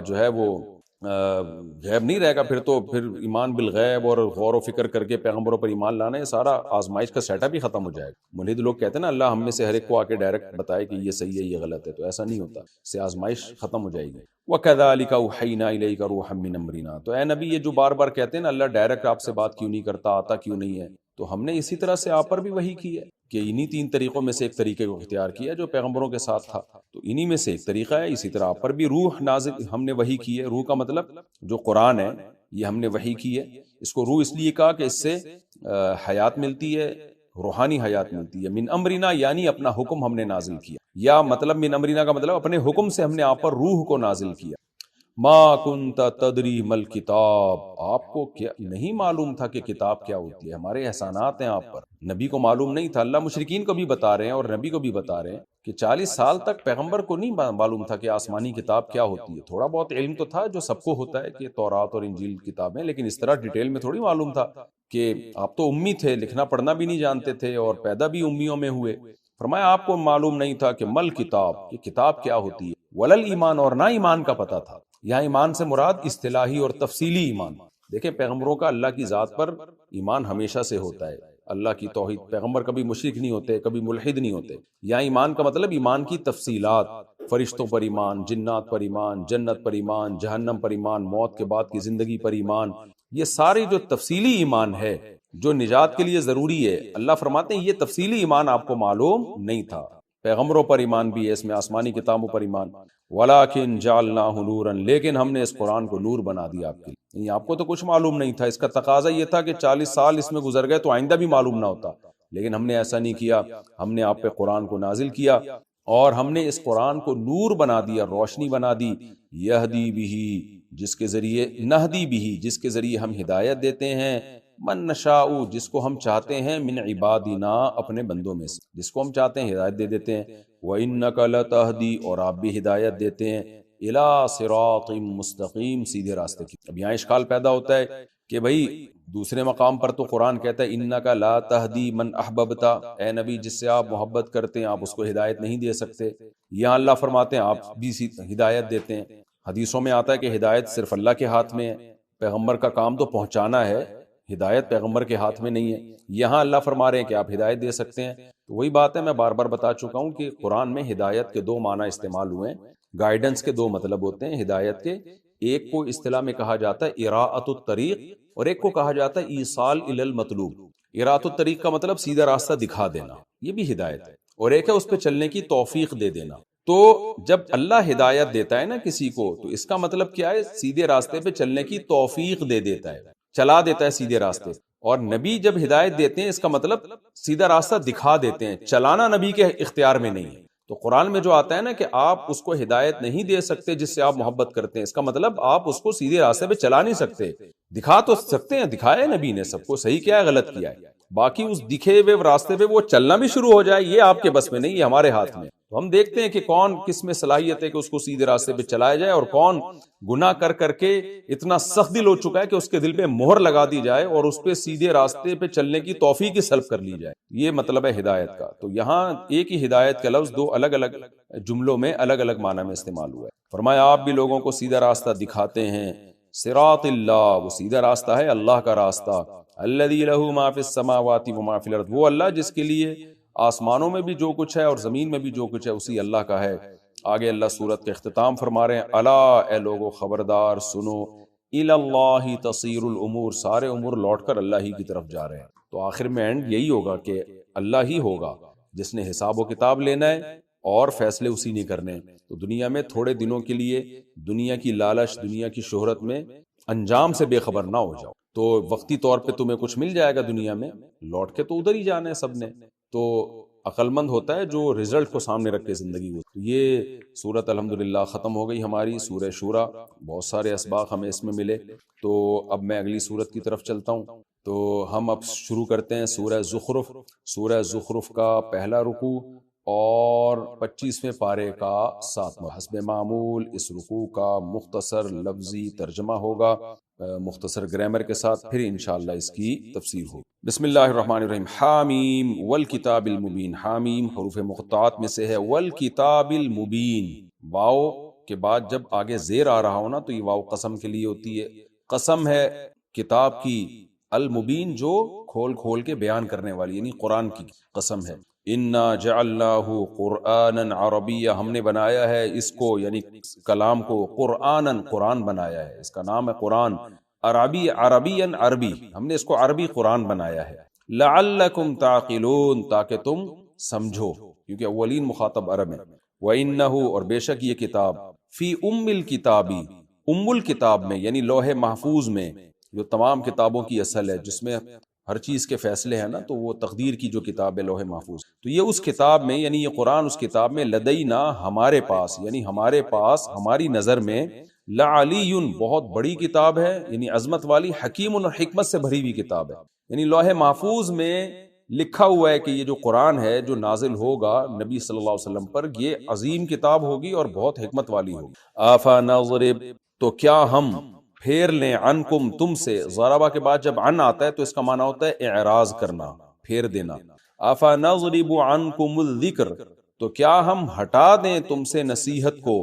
جو ہے وہ غیب نہیں رہے گا. پھر ایمان بالغیب اور غور و فکر کر کے پیغمبروں پر ایمان لانا، یہ سارا آزمائش کا سیٹ اپ ہی ختم ہو جائے گا. ملحد لوگ کہتے ہیں نا اللہ ہم میں سے ہر ایک کو آ کے ڈائریکٹ بتائے کہ یہ صحیح ہے یہ غلط ہے، تو ایسا نہیں ہوتا، اس سے آزمائش ختم ہو جائے گی. وَكَذَلِكَ أَوْحَيْنَا إِلَيْكَ رُوحًا مِّنْ أَمْرِنَا. تو اے نبی، یہ جو بار بار کہتے ہیں نا اللہ ڈائریکٹ آپ سے بات کیوں نہیں کرتا، آتا کیوں نہیں ہے، تو ہم نے اسی طرح سے آپ پر بھی وحی کی ہے کہ انہی 3 طریقوں میں سے ایک طریقے کو اختیار کیا جو پیغمبروں کے ساتھ تھا. تو انہی میں سے ایک طریقہ ہے. اسی طرح آپ پر بھی روح نازل ہم نے وحی کی ہے. روح کا مطلب جو قرآن ہے یہ ہم نے وحی کی ہے. اس کو روح اس لیے کہا کہ اس سے حیات ملتی ہے، روحانی حیات ملتی ہے. من امرنا یعنی اپنا حکم ہم نے نازل کیا، یا مطلب من امرنا کا مطلب اپنے حکم سے ہم نے آپ پر روح کو نازل کیا. ما کنت تدری مل کتاب، آپ کو کیا نہیں معلوم تھا کہ کتاب کیا ہوتی ہے. ہمارے احسانات ہیں آپ پر. نبی کو معلوم نہیں تھا. اللہ مشرکین کو بھی بتا رہے ہیں اور نبی کو بھی بتا رہے ہیں کہ 40 سال تک پیغمبر کو نہیں معلوم تھا کہ آسمانی کتاب کیا ہوتی ہے. تھوڑا بہت علم تو تھا جو سب کو ہوتا ہے کہ تورات اور انجیل کتابیں، لیکن اس طرح ڈیٹیل میں تھوڑی معلوم تھا. کہ آپ تو امی تھے، لکھنا پڑھنا بھی نہیں جانتے تھے اور پیدا بھی امیوں میں ہوئے. فرمایا آپ کو معلوم نہیں تھا کہ مل کتاب، کہ کتاب کیا ہوتی ہے. ولل ایمان، اور نہ ایمان کا پتہ تھا. یہاں ایمان سے مراد اصطلاحی اور تفصیلی ایمان. دیکھیں پیغمبروں کا اللہ کی ذات پر ایمان ہمیشہ سے ہوتا ہے، اللہ کی توحید. پیغمبر کبھی مشرک نہیں ہوتے، کبھی ملحد نہیں ہوتے. یہاں ایمان کا مطلب ایمان کی تفصیلات، فرشتوں پر ایمان، جنات پر ایمان، جنت پر ایمان، جہنم پر ایمان، موت کے بعد کی زندگی پر ایمان. یہ ساری جو تفصیلی ایمان ہے جو نجات کے لیے ضروری ہے، اللہ فرماتے ہیں یہ تفصیلی ایمان آپ کو معلوم نہیں تھا. پیغمبروں پر ایمان بھی ہے اس میں، آسمانی کتابوں پر ایمان. وَلَٰكِن جَعَلْنَاهُ نُورًا، لیکن ہم نے اس قرآن کو نور بنا دیا آپ کے لیے. یعنی آپ کو تو کچھ معلوم نہیں تھا. اس کا تقاضا یہ تھا کہ 40 سال اس میں گزر گئے تو آئندہ بھی معلوم نہ ہوتا، لیکن ہم نے ایسا نہیں کیا. ہم نے آپ پہ قرآن کو نازل کیا اور ہم نے اس قرآن کو نور بنا دیا، روشنی بنا دی. یہدی بہ، جس کے ذریعے، نہدی بہ، جس کے ذریعے ہم ہدایت دیتے ہیں. من نشاء، جس کو ہم چاہتے ہیں. من عبادنا، اپنے بندوں میں سے جس کو ہم چاہتے ہیں ہدایت دے دیتے ہیں. وَإِنَّكَ لَتَهْدِي، اور آپ بھی ہدایت دیتے ہیں. إِلَىٰ صِرَاطٍ مُسْتَقِيم، سیدھے راستے کی. اب یہاں اشکال پیدا ہوتا ہے کہ بھئی دوسرے مقام پر تو قرآن کہتا ہے إِنَّكَ لَا تَهْدِي مَنْ أَحْبَبْتَ، اے نبی جس سے آپ محبت کرتے ہیں آپ اس کو ہدایت نہیں دے سکتے. یہاں اللہ فرماتے ہیں آپ بھی ہدایت دیتے ہیں. حدیثوں میں آتا ہے کہ ہدایت صرف اللہ کے ہاتھ میں ہے. پیغمبر کا کام تو پہنچانا ہے، ہدایت پیغمبر کے ہاتھ میں نہیں ہے۔ یہاں اللہ فرما رہے ہیں کہ آپ ہدایت دے سکتے ہیں۔ تو وہی بات ہے، میں بار بار بتا چکا ہوں کہ قرآن میں ہدایت کے دو معنی استعمال ہوئے ہیں، گائیڈنس کے دو مطلب ہوتے ہیں ہدایت کے۔ ایک کو اصطلاح میں کہا جاتا ہے اراءۃ الطریق، اور ایک کو کہا جاتا ہے ایصال الی المطلوب۔ اراءۃ الطریق کا مطلب سیدھا راستہ دکھا دینا، یہ بھی ہدایت ہے، اور ایک ہے اس پہ چلنے کی توفیق دے دینا۔ تو جب اللہ ہدایت دیتا ہے نا کسی کو، تو اس کا مطلب کیا ہے؟ سیدھے راستے پہ چلنے کی توفیق دے دیتا ہے، چلا دیتا ہے سیدھے راستے۔ اور نبی جب ہدایت دیتے ہیں، اس کا مطلب سیدھا راستہ دکھا دیتے ہیں، چلانا نبی کے اختیار میں نہیں ہے۔ تو قرآن میں جو آتا ہے نا کہ آپ اس کو ہدایت نہیں دے سکتے جس سے آپ محبت کرتے ہیں، اس کا مطلب آپ اس کو سیدھے راستے پہ چلا نہیں سکتے۔ دکھا تو سکتے ہیں، دکھایا نبی نے سب کو، صحیح کیا ہے غلط کیا ہے، باقی اس دکھے ہوئے راستے پہ وہ چلنا بھی شروع ہو جائے، یہ آپ کے بس میں نہیں، یہ ہمارے ہاتھ میں۔ تو ہم دیکھتے ہیں کہ کون کس میں صلاحیت ہے کہ اس کو سیدھے راستے پہ چلایا جائے، اور کون گناہ کر کر کے اتنا سخت دل ہو چکا ہے کہ اس کے دل پہ مہر لگا دی جائے اور اس پہ سیدھے راستے پہ چلنے کی توفیق سلب کر لی جائے۔ یہ مطلب ہے ہدایت کا۔ تو یہاں ایک ہی ہدایت کا لفظ دو الگ الگ جملوں میں الگ الگ معنی میں استعمال ہوا ہے۔ فرمایا آپ بھی لوگوں کو سیدھا راستہ دکھاتے ہیں۔ صراط اللہ، وہ سیدھا راستہ ہے اللہ کا راستہ۔ الذی لہ ما فی السماوات و ما فی الارض، وہ اللہ جس کے لیے آسمانوں میں بھی جو کچھ ہے اور زمین میں بھی جو کچھ ہے اسی اللہ کا ہے۔ آگے اللہ سورت کے اختتام فرما رہے ہیں، الا، اے لوگو خبردار سنو، الی اللہ تصیر الامور، سارے امور لوٹ کر اللہ ہی کی طرف جا رہے ہیں۔ تو آخر میں اینڈ یہی ہوگا کہ اللہ ہی ہوگا جس نے حساب و کتاب لینا ہے اور فیصلے اسی نے کرنے۔ تو دنیا میں تھوڑے دنوں کے لیے دنیا کی لالچ، دنیا کی شہرت میں انجام سے بے خبر نہ ہو جاؤ۔ تو وقتی طور پہ تمہیں کچھ مل جائے گا دنیا میں، لوٹ کے تو ادھر ہی جانا ہے سب نے۔ تو عقل مند ہوتا ہے جو رزلٹ کو سامنے رکھ کے زندگی گزارے۔ یہ سورت الحمدللہ ختم ہو گئی ہماری، سورہ شورا، بہت سارے اسباق ہمیں اس میں ملے۔ تو اب میں اگلی سورت کی طرف چلتا ہوں۔ تو ہم اب شروع کرتے ہیں سورہ زخرف۔ سورہ زخرف کا پہلا رکوع اور 25ویں پارے کا 7واں۔ حسب معمول اس رکوع کا مختصر لفظی ترجمہ ہوگا، مختصر گرامر کے ساتھ، پھر انشاءاللہ اس کی تفسیر ہوگی۔ بسم اللہ الرحمن الرحیم۔ حامیم والکتاب المبین، حامیم حروف مقطعات میں سے ہے، والکتاب المبین، واو کے بعد جب آگے زیر آ رہا ہو نا تو یہ واو قسم کے لیے ہوتی ہے، قسم ہے کتاب کی، المبین جو کھول کھول کے بیان کرنے والی، یعنی قرآن کی قسم ہے۔ انا جعلناہ قرآنا عربیا، ہم نے بنایا ہے اس کو یعنی کلام کو قرآنا، قرآن بنایا ہے، اس کا نام ہے قرآن، عربی عربیا عربی، ہم نے اس کو عربی قرآن بنایا ہے، لعلکم تعقلون، تاکہ تم سمجھو، کیونکہ اولین مخاطب عرب ہیں۔ وَإِنَّهُ، اور بے شک یہ کتاب، فی ام الکتابی، ام الکتاب میں یعنی لوح محفوظ میں، جو تمام کتابوں کی اصل ہے، جس میں ہر چیز کے فیصلے ہیں نا، تو وہ تقدیر کی جو کتاب ہے لوح محفوظ، تو یہ اس کتاب میں یعنی یہ قرآن اس کتاب میں، لدینا ہمارے پاس، یعنی ہمارے پاس ہماری نظر میں، لعلی بہت بڑی کتاب ہے، یعنی عظمت والی، حکیم اور حکمت سے بھری ہوئی کتاب ہے، یعنی لوح محفوظ میں لکھا ہوا ہے کہ یہ جو قرآن ہے جو نازل ہوگا نبی صلی اللہ علیہ وسلم پر، یہ عظیم کتاب ہوگی اور بہت حکمت والی ہوگی۔ آفا نضرب، تو کیا ہم پھیر لیں، عنکم تم سے، ضربہ کے بعد جب عن آتا ہے تو اس کا معنی ہوتا ہے اعراض کرنا، پھیر دینا۔ آفا نضرب عنکم الذکر، تو کیا ہم ہٹا دیں تم سے نصیحت کو،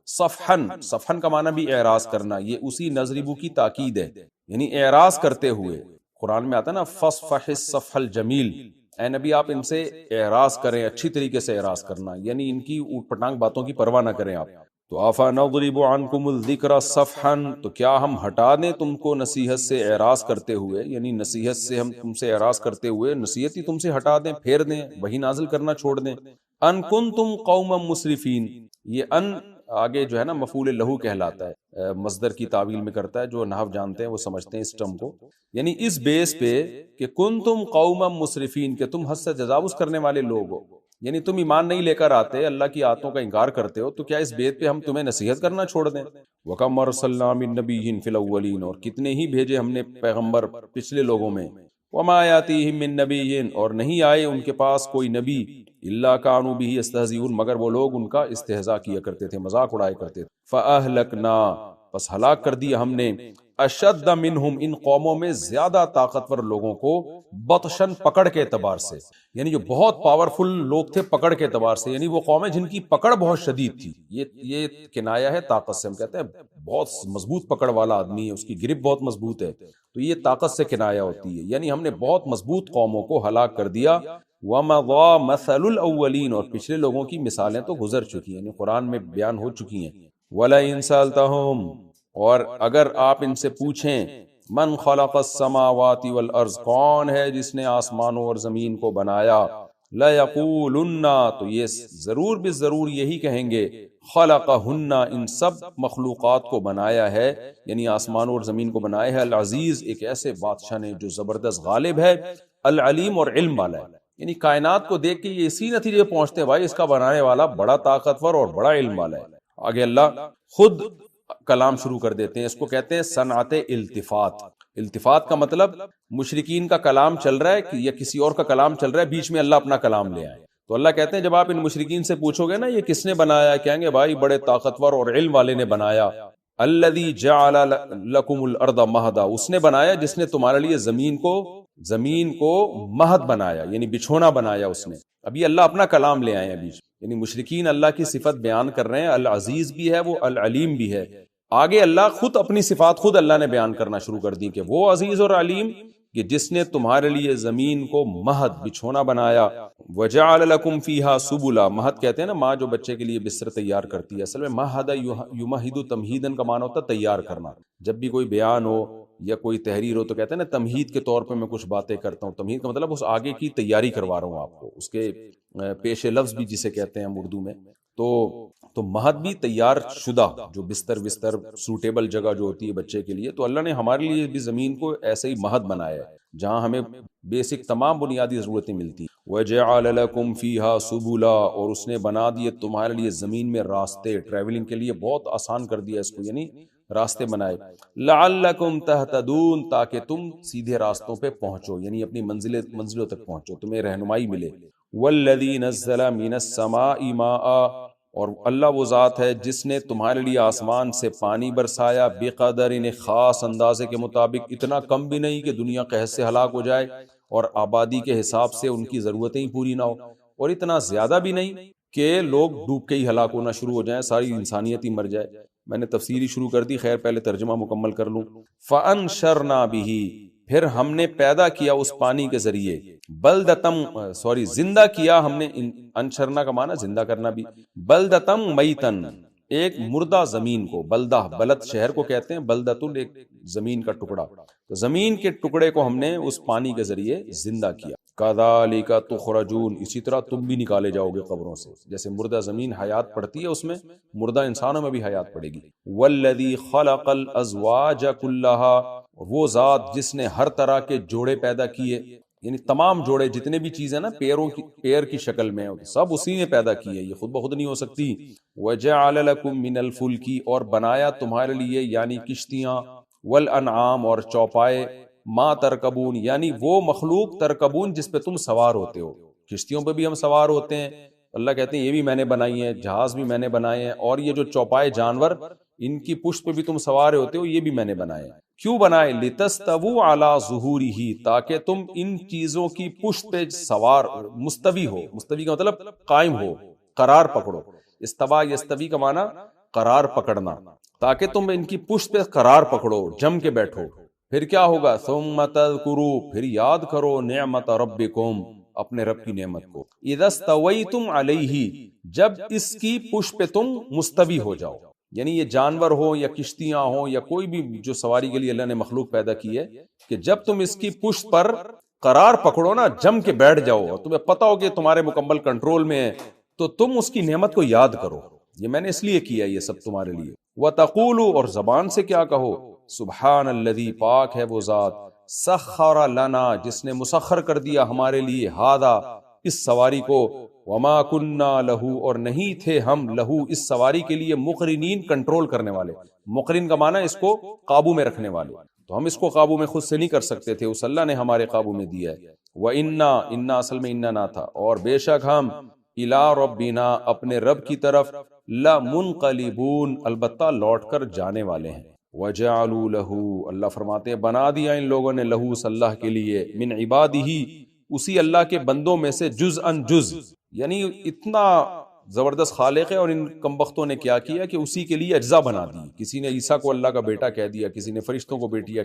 صفحن، صفحن کا معنی بھی اعراض کرنا، یہ اسی نضربو کی تاکید ہے، یعنی اعراض کرتے ہوئے۔ قرآن میں آتا ہے نا فصفح الصفح الجمیل، اے نبی آپ ان سے اعراض کریں، اچھی طریقے سے اعراض کرنا، یعنی ان کی اوٹ پٹانگ باتوں کی پرواہ نہ کریں آپ۔ تو آفا نضرب عنکم الذکر صفحا، تو کیا ہم ہٹا دیں تم کو نصیحت سے اعراض کرتے ہوئے، یعنی نصیحت سے ہم تم سے اعراض کرتے ہوئے نصیحت ہی تم سے ہٹا دیں، پھیر دیں، وہی نازل کرنا چھوڑ دیں۔ ان کنتم قوما مسرفین، یہ ان آگے جو ہے نا مفعول لہو کہلاتا ہے، مصدر کی تعویل میں کرتا ہے، جو نحو جانتے ہیں وہ سمجھتے ہیں اس ٹرم کو، یعنی اس بیس پہ کہ کنتم قوما مسرفین، کہ تم حد سے تجاوز کرنے والے لوگ ہو، یعنی تم ایمان نہیں لے کر آتے، اللہ کی آیتوں کا انکار کرتے ہو، تو کیا اس بیت پہ ہم تمہیں نصیحت کرنا چھوڑ دیں؟ وَكَمْ أَرْسَلْنَا مِن نَبِيٍّ فِي الْأَوَّلِينَ، اور کتنے ہی بھیجے ہم نے پیغمبر پچھلے لوگوں میں، وَمَا يَأْتِيهِم مِّن نَبِيٍّ، اور نہیں آئے ان کے پاس کوئی نبی، إِلَّا كَانُوا بِهِ يَسْتَهْزِئُونَ، مگر وہ لوگ ان کا استہزاء کیا کرتے تھے، مذاق اڑایا کرتے تھے۔ فَأَهْلَكْنَا، پس ہلاک کر دیا ہم نے، اشد منہم، ان قوموں میں زیادہ طاقتور لوگوں کو، بطشن پکڑ کے اعتبار سے، یعنی جو بہت پاورفل لوگ تھے پکڑ کے اعتبار سے، یعنی وہ قومیں جن کی پکڑ بہت شدید تھی. یہ کنایا ہے طاقت سے. ہم کہتے ہیں بہت مضبوط پکڑ والا آدمی ہے، اس کی گرپ بہت مضبوط ہے، تو یہ طاقت سے کنایا ہوتی ہے. یعنی ہم نے بہت مضبوط قوموں کو ہلاک کر دیا. وَمَضَى مَثَلُ الْأَوَّلِينَ، اور پچھلے لوگوں کی مثالیں تو گزر چکی ہیں، یعنی قرآن میں بیان ہو چکی ہیں. وَلَئِن سَأَلْتَهُمْ، اور اگر آپ ان سے پوچھیں، من خلق السماوات والارض، کون ہے جس نے آسمانوں اور زمین کو بنایا، لَيَقُولُنَّ، تو یہ ضرور بھی ضرور یہی کہیں گے، خلقہن، ان سب مخلوقات کو بنایا ہے، یعنی آسمانوں اور زمین کو بنایا ہے، العزیز، ایک ایسے بادشاہ نے جو زبردست غالب ہے، العلیم، اور علم والا ہے. یعنی کائنات کو دیکھ کے یہ اسی نتیجے پہنچتے ہیں، بھائی اس کا بنانے والا بڑا طاقتور اور بڑا علم والا ہے. آگے اللہ خود کلام شروع کر دیتے ہیں. اس کو کہتے ہیں صنعت التفات. التفات کا مطلب مشرکین کا کلام چل رہا ہے یا کسی اور کا کلام چل رہا ہے، بیچ میں اللہ اپنا کلام لے آئے. تو اللہ کہتے ہیں جب آپ ان مشرکین سے پوچھو گے نا یہ کس نے بنایا، کہیں گے بھائی بڑے طاقتور اور علم والے نے بنایا. الذی جعل لکم الارض مہدا، اس نے بنایا جس نے تمہارے لیے زمین کو مہد بنایا، یعنی بچھونا بنایا اس نے. ابھی اللہ اپنا کلام لے آئے ہیں بیچ، یعنی مشرکین اللہ کی صفت بیان کر رہے ہیں، العزیز بھی ہے وہ، العلیم بھی ہے. آگے اللہ خود اپنی صفات خود اللہ نے بیان کرنا شروع کر دی کہ وہ عزیز اور علیم کہ جس نے تمہارے لیے زمین کو مہد بچھونا بنایا. وجعل لکم فیہا سبلا، مہد کہتے ہیں نا ماں جو بچے کے لیے بستر تیار کرتی ہے، اصل میں مہد یمہد تمہیدن کا معنی ہوتا ہے تیار کرنا. جب بھی کوئی بیان ہو یا کوئی تحریر ہو تو کہتے ہیں نا تمہید کے طور پہ میں کچھ باتیں کرتا ہوں. تمہید کا مطلب اس آگے کی تیاری کروا رہا ہوں آپ کو، اس کے پیش لفظ بھی جسے کہتے ہیں ہم اردو میں. تو مہد بھی تیار شدہ، جو بستر سوٹیبل جگہ جو ہوتی ہے بچے کے لیے. تو اللہ نے ہمارے لیے بھی زمین کو ایسے ہی مہد بنایا ہے جہاں ہمیں بیسک تمام بنیادی ضرورتیں ملتی. وَجَعَلَ لَكُمْ فِيهَا سُبُلًا، اور اس نے بنا دیے تمہارے لیے زمین میں راستے، ٹریولنگ کے لیے بہت آسان کر دیا اس کو، یعنی راستے بنائے. لَعَلَّكُمْ تَهْتَدُونَ، تاکہ تم سیدھے راستوں پہ پہنچو، یعنی اپنی منزلوں تک پہنچو، تمہیں رہنمائی ملے. وَالَّذِي نَزَّلَ مِنَ السَّمَاءِ مَاءً، اور اللہ وہ ذات ہے جس نے تمہارے لیے آسمان سے پانی برسایا، بقدر، ایک خاص اندازے کے مطابق، اتنا کم بھی نہیں کہ دنیا قحط سے ہلاک ہو جائے اور آبادی کے حساب سے ان کی ضرورتیں ہی پوری نہ ہو، اور اتنا زیادہ بھی نہیں کہ لوگ ڈوب کے ہی ہلاک ہونا شروع ہو جائیں، ساری انسانیت ہی مر جائے. میں نے تفسیری شروع کر دی، خیر پہلے ترجمہ مکمل کر لوں. فَأَنشَرْنَا بِهِ، پھر ہم نے پیدا کیا اس پانی کے ذریعے، زندہ کیا ہم نے. انشرنا کا معنی زندہ کرنا بھی. بلدتم میتن، ایک مردہ زمین کو، بلدہ بلد شہر کو کہتے ہیں، بلدتن ایک زمین کا ٹکڑا، تو زمین کے ٹکڑے کو ہم نے اس پانی کے ذریعے زندہ کیا. کذالک تخرجون، اسی طرح تم بھی نکالے جاؤ گے قبروں سے. جیسے مردہ زمین حیات پڑتی ہے، اس میں مردہ انسانوں میں بھی حیات پڑے گی. والذی خلق الازواج کلھا، وہ ذات جس نے ہر طرح کے جوڑے پیدا کیے، یعنی تمام جوڑے جتنے بھی چیزیں نا پیر کی شکل میں سب اسی نے پیدا کی ہے، یہ خود بخود نہیں ہو سکتی. وَجَعَلَ لَكُم مِّنَ الْفُلْكِ، اور بنایا تمہارے لیے یعنی کشتیاں، والانعام، اور چوپائے، ما ترکبون، یعنی وہ مخلوق، ترکبون جس پہ تم سوار ہوتے ہو. کشتیوں پہ بھی ہم سوار ہوتے ہیں، اللہ کہتے ہیں یہ بھی میں نے بنائی ہیں، جہاز بھی میں نے بنائے ہیں، اور یہ جو چوپائے جانور ان کی پشت پہ بھی تم سوار ہوتے ہو، یہ بھی میں نے بنائے. کیوں بنائے؟ لِتَسْتَوُوا عَلَى ظُهُورِهِ، تاکہ تم ان چیزوں کی پشت پہ سوار مستوی ہو. مستوی کا مطلب قائم ہو، قرار پکڑو. استوا یستوی کا معنی قرار پکڑنا، تاکہ تم ان کی پشت پہ قرار پکڑو، جم کے بیٹھو. پھر کیا ہوگا؟ ثُمَّ تَذْكُرُوا، پھر یاد کرو، نعمت ربکم، اپنے رب کی نعمت کو. اِذَا اسْتَوَيْتُمْ عَلَيْهِ، جب اس کی پشت پہ تم مستوی ہو جاؤ، یعنی یہ جانور ہو یا کشتیاں ہوں یا کوئی بھی جو سواری کے لیے اللہ نے مخلوق پیدا کی ہے، کہ جب تم اس کی پشت پر قرار پکڑو نا، جم کے بیٹھ جاؤ، اور تمہیں پتہ ہو کہ تمہارے مکمل کنٹرول میں ہے، تو تم اس کی نعمت کو یاد کرو، یہ میں نے اس لیے کیا یہ سب تمہارے لیے. وَتَقُولُوا، اور زبان سے کیا کہو، سبحان الذی، پاک ہے وہ ذات، سخر لنا، جس نے مسخر کر دیا ہمارے لیے، ہذا، اس سواری کو، وما کننا لہو، اور نہیں تھے ہم لہو، اس سواری کے لیے، مقرنین، کنٹرول کرنے والے. مقرن کا معنی اس کو قابو میں رکھنے والے، تو ہم اس کو قابو میں خود سے نہیں کر سکتے تھے، اس اللہ نے ہمارے قابو میں دیا ہے. وَإِنَّا، اِنَّا اصل میں اِنَّا نہ تھا، اور بے شک ہم، إِلَىٰ رَبِّنَا، اپنے رب کی طرف، لَمُنْقَلِبُونَ، البتہ لوٹ کر جانے والے ہیں. وَجَعَلُوا لَهُ، اللہ فرماتے ہیں بنا دیا ان لوگوں نے لہو اس اللہ کے لیے، من عبادہ، اسی اللہ کے بندوں میں سے، جزءاً جز، یعنی اتنا زبردست خالق ہے، اور ان کمبختوں نے کیا کیا کہ اسی کے لیے اجزا بنا دی. کسی نے عیسیٰ کو اللہ کا بیٹا کہہ دیا، کسی نے فرشتوں کو بیٹیاں،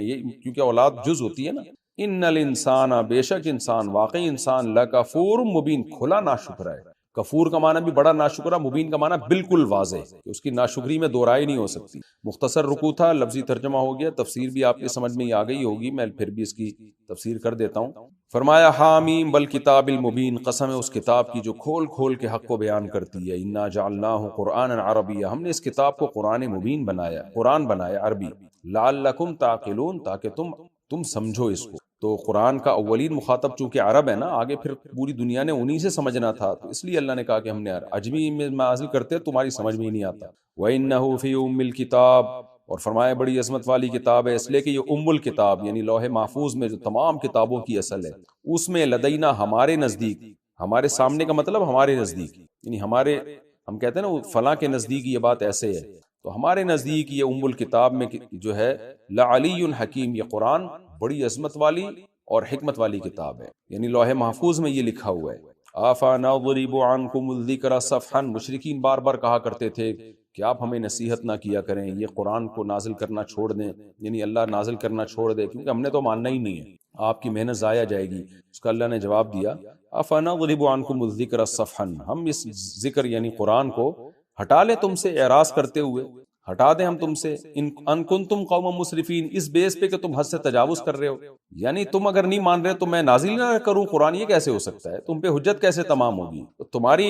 یہ کیونکہ اولاد جز ہوتی ہے نا. ان الانسان، بے شک انسان، واقعی انسان، لکفور مبین، کھلا ناشکرا ہے. کفور کا معنی بھی بڑا ناشکرا، مبین کا معنی بالکل واضح، کہ اس کی ناشکری میں دو رائے نہیں ہو سکتی. مختصر رکوع تھا، لفظی ترجمہ ہو گیا، تفسیر بھی آپ کے سمجھ میں ہی آ گئی ہوگی، میں پھر بھی اس کی تفسیر کر دیتا ہوں. فرمایا حامیم بالکتاب المبین، قسم ہے اس کتاب کی جو کھول کھول کے حق کو بیان کرتی ہے. انا جعلناہ قرآنا عربیا، ہم نے اس کتاب کو قرآن مبین بنایا، قرآن بنایا عربی. لعلکم تعقلون، تاکہ تم سمجھو اس کو. تو قرآن کا اولین مخاطب چونکہ عرب ہے نا، آگے پھر پوری دنیا نے انہی سے سمجھنا تھا، تو اس لیے اللہ نے کہا کہ ہم نے عجمی میں نازل کرتے تمہاری سمجھ میں ہی نہیں آتا. وَإِنَّهُ فِي أُمِّ الْكِتَابِ، اور فرمایا بڑی عظمت والی کتاب ہے، اس لیے کہ یہ ام الکتاب یعنی لوح محفوظ میں جو تمام کتابوں کی اصل ہے، اس میں لدینا، ہمارے نزدیک، ہمارے سامنے کا مطلب ہمارے نزدیک، یعنی ہمارے، ہم کہتے ہیں نا فلاں کے نزدیک یہ بات ایسے ہے، تو ہمارے نزدیک یہ ام الکتاب میں جو ہے لعلی حکیم، یہ قرآن بڑی عظمت والی اور حکمت والی کتاب ہے، یعنی لوح محفوظ میں یہ لکھا ہوا ہے. آفَنَضْرِبُ عَنْكُمُ الذِّكْرَ صَفْحًا، مشرکین بار بار کہا کرتے تھے کہ آپ ہمیں نصیحت نہ کیا کریں، یہ قرآن کو نازل کرنا چھوڑ دیں، یعنی اللہ نازل کرنا چھوڑ دے، کیونکہ ہم نے تو ماننا ہی نہیں ہے، آپ کی محنت ضائع جائے گی. اس کا اللہ نے جواب دیا آفَنَضْرِبُ عَنْكُمُ الذِّكْرَ صَفْحًا، ہم اس ذکر یعنی قرآن کو ہٹا لیں تم سے، اعراض کرتے ہوئے ہٹا دیں ہم تم سے، ان کنتم قوم مسرفین، اس بیس پہ کہ تم حد سے تجاوز کر رہے ہو، یعنی تم اگر نہیں مان رہے تو میں نازل نہ کروں قرآن، یہ کیسے ہو سکتا ہے، تم پہ حجت کیسے تمام ہوگی، تو تمہاری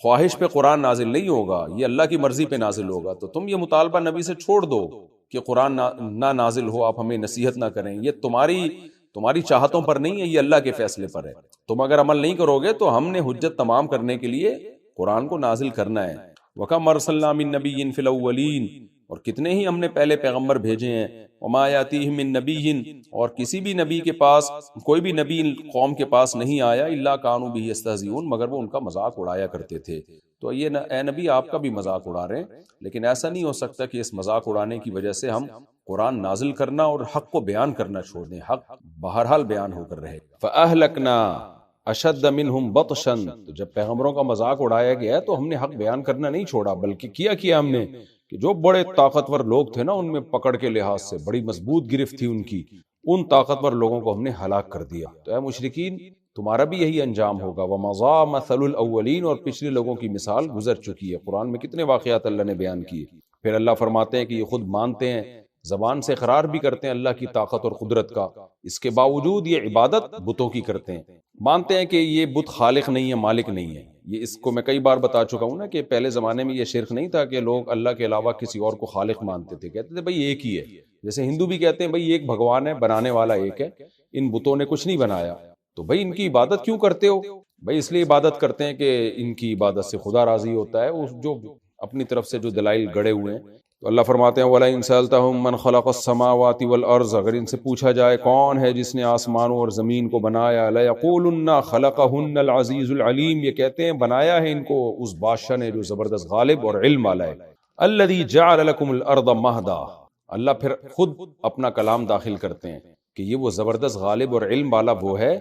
خواہش پہ قرآن نازل نہیں ہوگا، یہ اللہ کی مرضی پہ نازل ہوگا، تو تم یہ مطالبہ نبی سے چھوڑ دو کہ قرآن نہ نازل ہو، آپ ہمیں نصیحت نہ کریں، یہ تمہاری چاہتوں پر نہیں ہے، یہ اللہ کے فیصلے پر ہے. تم اگر عمل نہیں کرو گے تو ہم نے حجت تمام کرنے کے لیے قرآن کو نازل کرنا ہے. وَكَمْ أَرْسَلْنَا مِن نَبِيٍّ فِي الْأَوَّلِينَ، اور کتنے ہی ہم نے پہلے پیغمبر بھیجے ہیں. وَمَا يَأْتِيهِم مِّن نَبِيٍّ، اور کسی بھی نبی کے پاس، کوئی بھی نبی قوم کے پاس نہیں آیا، إِلَّا كَانُوا بِهِ يَسْتَهْزِئُونَ، مگر وہ ان کا مذاق اڑایا کرتے تھے. تو یہ اے نبی آپ کا بھی مذاق اڑا رہے ہیں، لیکن ایسا نہیں ہو سکتا کہ اس مذاق اڑانے کی وجہ سے ہم قرآن نازل کرنا اور حق کو بیان کرنا چھوڑ دیں، حق بہرحال بیان ہو کر رہے. فَأَهْلَكْنَا اشد منہم بطشن، تو جب پیغمبروں کا مذاق اڑایا گیا ہے تو ہم نے حق بیان کرنا نہیں چھوڑا، بلکہ کیا ہم نے کہ جو بڑے طاقتور لوگ تھے نا، ان میں پکڑ کے لحاظ سے بڑی مضبوط گرفت تھی ان کی، ان طاقتور لوگوں کو ہم نے ہلاک کر دیا. تو اے مشرکین تمہارا بھی یہی انجام ہوگا. وَمَضَىٰ مَثَلُ الْأَوَّلِينَ، اور پچھلے لوگوں کی مثال گزر چکی ہے. قرآن میں کتنے واقعات اللہ نے بیان کیے. پھر اللہ فرماتے ہیں کہ یہ خود مانتے ہیں، زبان سے اقرار بھی کرتے ہیں اللہ کی طاقت اور قدرت کا، اس کے باوجود یہ عبادت بتوں کی کرتے ہیں. مانتے ہیں کہ یہ بت خالق نہیں ہے، مالک نہیں ہے. یہ اس کو میں کئی بار بتا چکا ہوں نا کہ پہلے زمانے میں یہ شرک نہیں تھا کہ لوگ اللہ کے علاوہ کسی اور کو خالق مانتے تھے، کہتے تھے بھئی ایک ہی ہے. جیسے ہندو بھی کہتے ہیں بھئی ایک بھگوان ہے، بنانے والا ایک ہے، ان بتوں نے کچھ نہیں بنایا، تو بھئی ان کی عبادت کیوں کرتے ہو؟ بھئی اس لیے عبادت کرتے ہیں کہ ان کی عبادت سے خدا راضی ہوتا ہے، اس جو اپنی طرف سے جو دلائل گڑے ہوئے ہیں. تو اللہ فرماتے ہیں وَلَئِن سَأَلْتَهُم مَّنْ خَلَقَ السَّمَاوَاتِ وَالْأَرْضَ، اگر ان سے پوچھا جائے کون ہے جس نے آسمانوں اور زمین کو بنایا، لَيَقُولُنَّ خَلَقَهُنَّ الْعَزِيزُ الْعَلِيمُ، یہ کہتے ہیں بنایا ہے ان کو اس بادشاہ نے جو زبردست غالب اور علم والا ہے. الَّذِي جَعَلَ لَكُمُ الْأَرْضَ مَهْدًا، اللہ پھر خود اپنا کلام داخل کرتے ہیں کہ یہ وہ زبردست غالب اور علم والا وہ ہے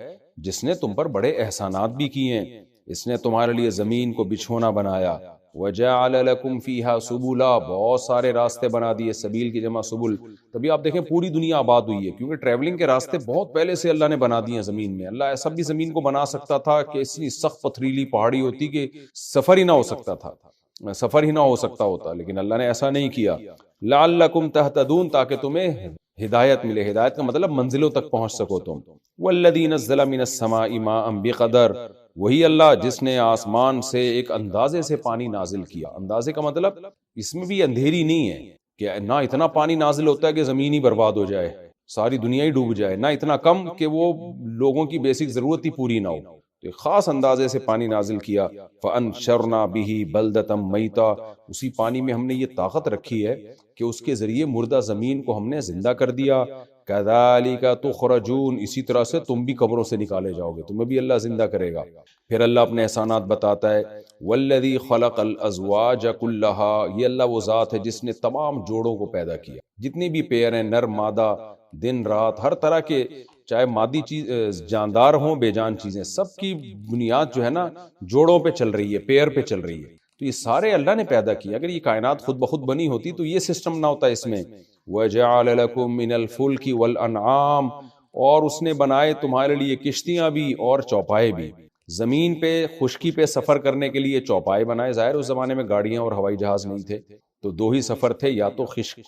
جس نے تم پر بڑے احسانات بھی کیے ہیں. اس نے تمہارے لیے زمین کو بچھونا بنایا. وَجَعَلَ لَكُمْ فِيهَا سُبُلًا، بہت سارے راستے بنا دیے، سبیل کی جمع سبل. تبھی آپ دیکھیں پوری دنیا آباد ہوئی ہے، کیونکہ ٹریولنگ کے راستے بہت پہلے سے اللہ نے بنا دیے ہیں زمین میں. اللہ ایسا بھی زمین کو بنا سکتا تھا کہ اتنی سخت پتھریلی پہاڑی ہوتی کہ سفر ہی نہ ہو سکتا ہوتا، لیکن اللہ نے ایسا نہیں کیا. لَعَلَّكُمْ تَهْتَدُونَ، تاکہ تمہیں ہدایت ملے. ہدایت کا مطلب منزلوں تک پہنچ سکو تم. وَالَّذِي نَزَّلَ مِنَ السَّمَاءِ مَاءً بِقَدَرٍ، وہی اللہ جس نے آسمان سے ایک اندازے سے پانی نازل کیا. اندازے کا مطلب اس میں بھی اندھیری نہیں ہے کہ نہ اتنا پانی نازل ہوتا ہے کہ زمین ہی برباد ہو جائے، ساری دنیا ہی ڈوب جائے، نہ اتنا کم کہ وہ لوگوں کی بیسک ضرورت ہی پوری نہ ہو. تو ایک خاص اندازے سے پانی نازل کیا. فَأَنشَرْنَا بِهِ بَلْدَةً مَيْتًا، اسی پانی میں ہم نے یہ طاقت رکھی ہے کہ اس کے ذریعے مردہ زمین کو ہم نے زندہ کر دیا. کذالک تخرجون، اسی طرح سے تم بھی قبروں سے نکالے جاؤ گے، تمہیں بھی اللہ زندہ کرے گا۔ پھر اللہ اپنے احسانات بتاتا ہے، والذی خلق الازواج کلھا، یہ اللہ وہ ذات ہے جس نے تمام جوڑوں کو پیدا کیا، جتنی بھی پیر ہیں، نر مادہ، دن رات، ہر طرح کے، چاہے مادی چیز جاندار ہوں، بے جان چیزیں، سب کی بنیاد جو ہے نا جوڑوں پہ چل رہی ہے، پیر پہ چل رہی ہے۔ تو یہ سارے اللہ نے پیدا کیا۔ اگر یہ کائنات خود بخود بنی ہوتی تو یہ سسٹم نہ ہوتا اس میں۔ وَجَعَلَ لَكُم مِّنَ الْفُلْكِ وَالْأَنْعَامِ، اور اس نے بنائے تمہارے لیے کشتیاں بھی اور چوپائے بھی۔ زمین پہ خشکی پہ سفر کرنے کے لیے چوپائے بنائے، ظاہر اس زمانے میں گاڑیاں اور ہوائی جہاز نہیں تھے، تو دو ہی سفر تھے، یا تو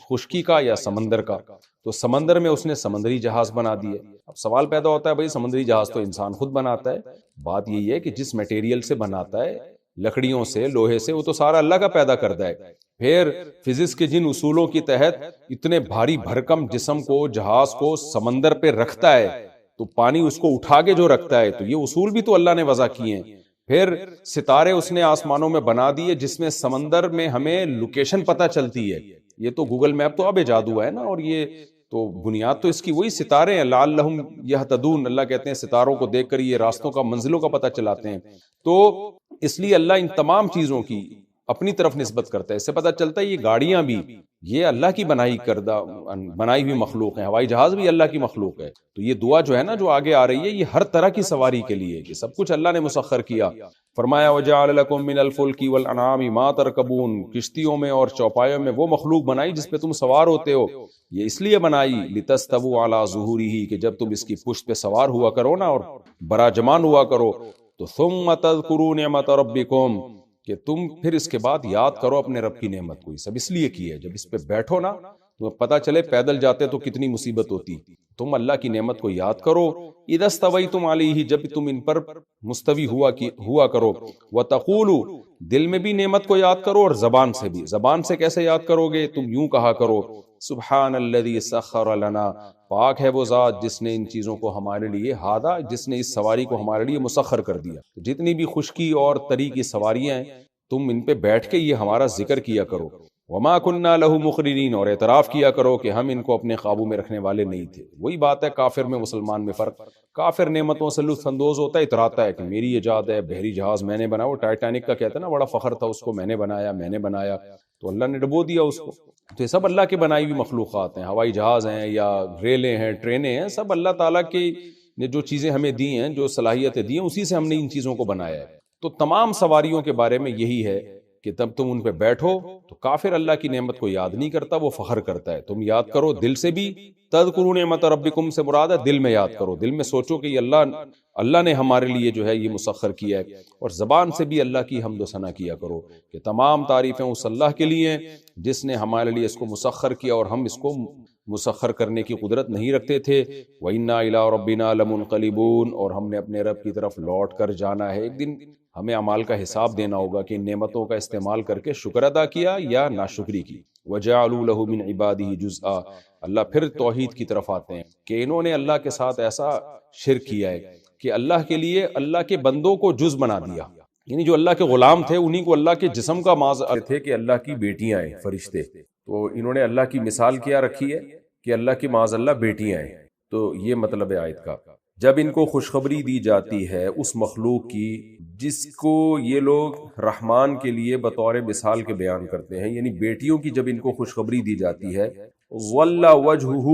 خشکی کا یا سمندر کا، تو سمندر میں اس نے سمندری جہاز بنا دیے۔ اب سوال پیدا ہوتا ہے بھائی سمندری جہاز تو انسان خود بناتا ہے، بات یہی ہے کہ جس میٹیریل سے بناتا ہے، لکڑیوں سے، لوہے سے، وہ تو سارا اللہ کا پیدا کردہ ہے۔ پھر فزکس کے جن اصولوں کے تحت اتنے بھاری بھرکم جسم کو، جہاز کو سمندر پہ رکھتا ہے، تو پانی اس کو اٹھا کے جو رکھتا ہے، تو یہ اصول بھی تو اللہ نے وضع کیے ہیں۔ پھر ستارے اس نے آسمانوں میں بنا دیے جس میں سمندر میں ہمیں لوکیشن پتہ چلتی ہے۔ یہ تو گوگل میپ تو اب ایجاد ہوا ہے نا، اور یہ تو بنیاد تو اس کی وہی ستارے ہیں، لعلہم یہتدون، اللہ کہتے ہیں ستاروں کو دیکھ کر یہ راستوں کا، منزلوں کا پتہ چلاتے ہیں۔ تو اس لیے اللہ ان تمام چیزوں کی اپنی طرف نسبت کرتا ہے۔ اس سے پتہ چلتا ہے یہ گاڑیاں بھی یہ اللہ کی بنائی ہوئی مخلوق ہیں، ہوائی جہاز بھی اللہ کی مخلوق ہے۔ تو یہ دعا جو ہے نا جو آگے آ رہی ہے، یہ ہر طرح کی سواری کے لیے، یہ سب کچھ اللہ نے مسخر کیا۔ فرمایا وَجَعَلَ لَكُم مِّنَ الْفُلْكِ وَالْأَنْعَامِ مَا تَرْكَبُونَ، کشتیوں میں اور چوپایوں میں وہ مخلوق بنائی جس پہ تم سوار ہوتے ہو۔ یہ اس لیے بنائی لِتَسْتَوُوا عَلَىٰ ظُهُورِهِ، کہ جب تم اس کی پشت پہ سوار ہوا کرو نا اور براجمان ہوا کرو، تو ثُمَّ تَذْكُرُوا نِعْمَةَ رَبِّكُمْ، کہ تم پھر اس کے بعد یاد کرو اپنے رب کی نعمت کو۔ یہ سب اس لیے کی ہے، جب اس پہ بیٹھو نا تمہیں پتہ چلے پیدل جاتے تو کتنی مصیبت ہوتی، تم اللہ کی نعمت کو یاد کرو۔ اِذَا اسْتَوَيْتُمْ عَلَيْهِ، جب تم ان پر مستوی ہوا کرو۔ وَتَقُولُوا، دل میں بھی نعمت کو یاد کرو اور زبان سے بھی۔ زبان سے کیسے یاد کرو گے؟ تم یوں کہا کرو، سبحان الذی سخر لنا، پاک ہے وہ ذات جس نے ان چیزوں کو ہمارے لیے، ہادہ، جس نے اس سواری کو ہمارے لیے مسخر کر دیا۔ جتنی بھی خشکی اور تری کی سواریاں ہیں، تم ان پہ بیٹھ کے یہ ہمارا ذکر کیا کرو۔ وما کننا لہ مقرنین، اور اعتراف کیا کرو کہ ہم ان کو اپنے قابو میں رکھنے والے نہیں تھے۔ وہی بات ہے کافر میں مسلمان میں فرق، کافر نعمتوں سے لطف اندوز ہوتا ہے، اتراتا ہے کہ میری ایجاد ہے، بحری جہاز میں نے بنایا، وہ ٹائٹینک کا کہتا ہے نا بڑا فخر تھا اس کو، میں نے بنایا، تو اللہ نے ڈبو دیا اس کو۔ تو یہ سب اللہ کے بنائی ہوئی مخلوقات ہیں، ہوائی جہاز ہیں یا ریلیں ہیں، ٹرینیں ہیں، سب اللہ تعالیٰ کی نے جو چیزیں ہمیں دی ہیں، جو صلاحیتیں دی ہیں، اسی سے ہم نے ان چیزوں کو بنایا ہے۔ تو تمام سواریوں کے بارے میں یہی ہے کہ تب تم ان پہ بیٹھو تو کافر اللہ کی نعمت کو یاد نہیں کرتا، وہ فخر کرتا ہے۔ تم یاد کرو دل سے بھی، تذکروا نعمت ربکم سے مراد ہے دل میں یاد کرو، دل میں سوچو کہ یہ اللہ نے ہمارے لیے جو ہے یہ مسخر کیا ہے، اور زبان سے بھی اللہ کی حمد و ثنا کیا کرو کہ تمام تعریفیں اس اللہ کے لیے ہیں جس نے ہمارے لیے اس کو مسخر کیا، اور ہم اس کو مسخر کرنے کی قدرت نہیں رکھتے تھے۔ وَإِنَّا إِلَىٰ رَبِّنَا لَمُنْقَلِبُونَ، اور ہم نے اپنے رب کی طرف لوٹ کر جانا ہے۔ ایک دن ہمیں اعمال کا حساب دینا ہوگا کہ ان نعمتوں کا استعمال کر کے شکر ادا کیا یا ناشکری کی۔ وَجَعَلُوا لَهُ مِنْ عِبَادِهِ جُزْءًا، اللہ پھر توحید کی طرف آتے ہیں کہ انہوں نے اللہ کے ساتھ ایسا شرک کیا ہے کہ اللہ کے لیے اللہ کے بندوں کو جز بنا دیا، یعنی جو اللہ کے غلام تھے انہی کو اللہ کے جسم کا معاذ تھے کہ اللہ کی بیٹیاں ہیں فرشتے، تو انہوں نے اللہ کی مثال کیا رکھی ہے کہ اللہ کی معاذ اللہ بیٹیاں ہیں۔ تو یہ مطلب ہے آیت کا۔ جب ان کو خوشخبری دی جاتی ہے اس مخلوق کی جس کو یہ لوگ رحمان کے لیے بطور مثال کے بیان کرتے ہیں، یعنی بیٹیوں کی جب ان کو خوشخبری دی جاتی ہے، ظل وجہہ،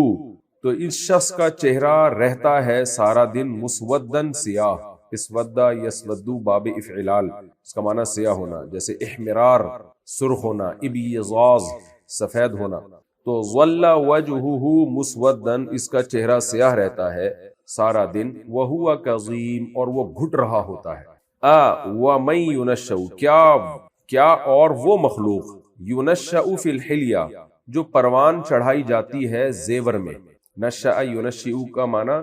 تو اس شخص کا چہرہ رہتا ہے سارا دن مسودن سیاہ، اسودہ یسودو باب افعلال، اس کا معنی سیاہ ہونا، جیسے احمرار سرخ ہونا، ابیضاض سفید ہونا، تو ظل وجہہ مسودن، اس کا چہرہ سیاہ رہتا ہے سارا دن، وہو کظیم، اور وہ گھٹ رہا ہوتا ہے۔ وَمَن يُنَشَّأُ، کیا اور وہ مخلوق، يُنَشَّأُ فِي الْحِلْيَةِ، جو پروان چڑھائی جاتی ہے زیور میں۔ نشأ ينشئ کا معنی،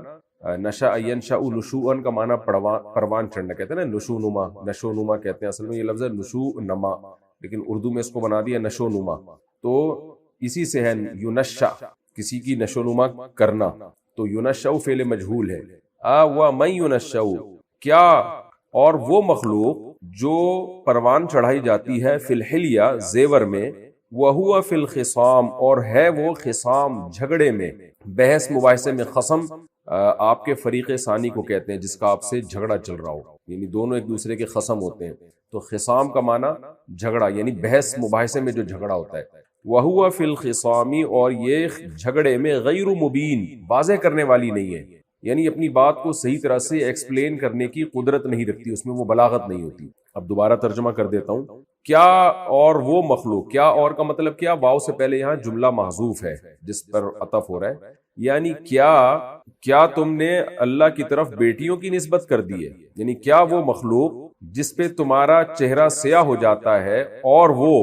نشأ ينشأ نشوءً کا معنی پروان چڑھنا، کہتے ہیں نا نشو نما، نشو نما کہتے ہیں، اصل میں یہ لفظ ہے نشو نما، لیکن اردو میں اس کو بنا دیا نشو نما، تو اسی سے ہے ينشأ، کسی کی نشو نما کرنا، تو ينشأ فعل مجہول ہے۔ وَمَن يُنَشَّأُ، کیا اور وہ مخلوق جو پروان چڑھائی جاتی ہے فی الحلیہ زیور میں، وَهُوَ فِي الْخِصَامِ، اور ہے وہ خصام، جھگڑے میں، بحث مباحثے میں۔ خصم آپ کے فریق ثانی کو کہتے ہیں جس کا آپ سے جھگڑا چل رہا ہو، یعنی دونوں ایک دوسرے کے خصم ہوتے ہیں، تو خصام کا معنی جھگڑا، یعنی بحث مباحثے میں جو جھگڑا ہوتا ہے۔ وَهُوَ فِي الْخِصَامِ، اور یہ جھگڑے میں غیر مبین، واضح کرنے والی نہیں ہے، یعنی اپنی بات کو صحیح طرح سے ایکسپلین کرنے کی قدرت نہیں رکھتی، اس میں وہ بلاغت نہیں ہوتی۔ اب دوبارہ ترجمہ کر دیتا ہوں۔ کیا اور وہ مخلوق، کیا اور کا مطلب کیا، واو سے پہلے یہاں جملہ محذوف ہے جس پر عطف ہو رہا ہے، یعنی کیا تم نے اللہ کی طرف بیٹیوں کی نسبت کر دی ہے، یعنی کیا وہ مخلوق جس پہ تمہارا چہرہ سیاہ ہو جاتا ہے اور وہ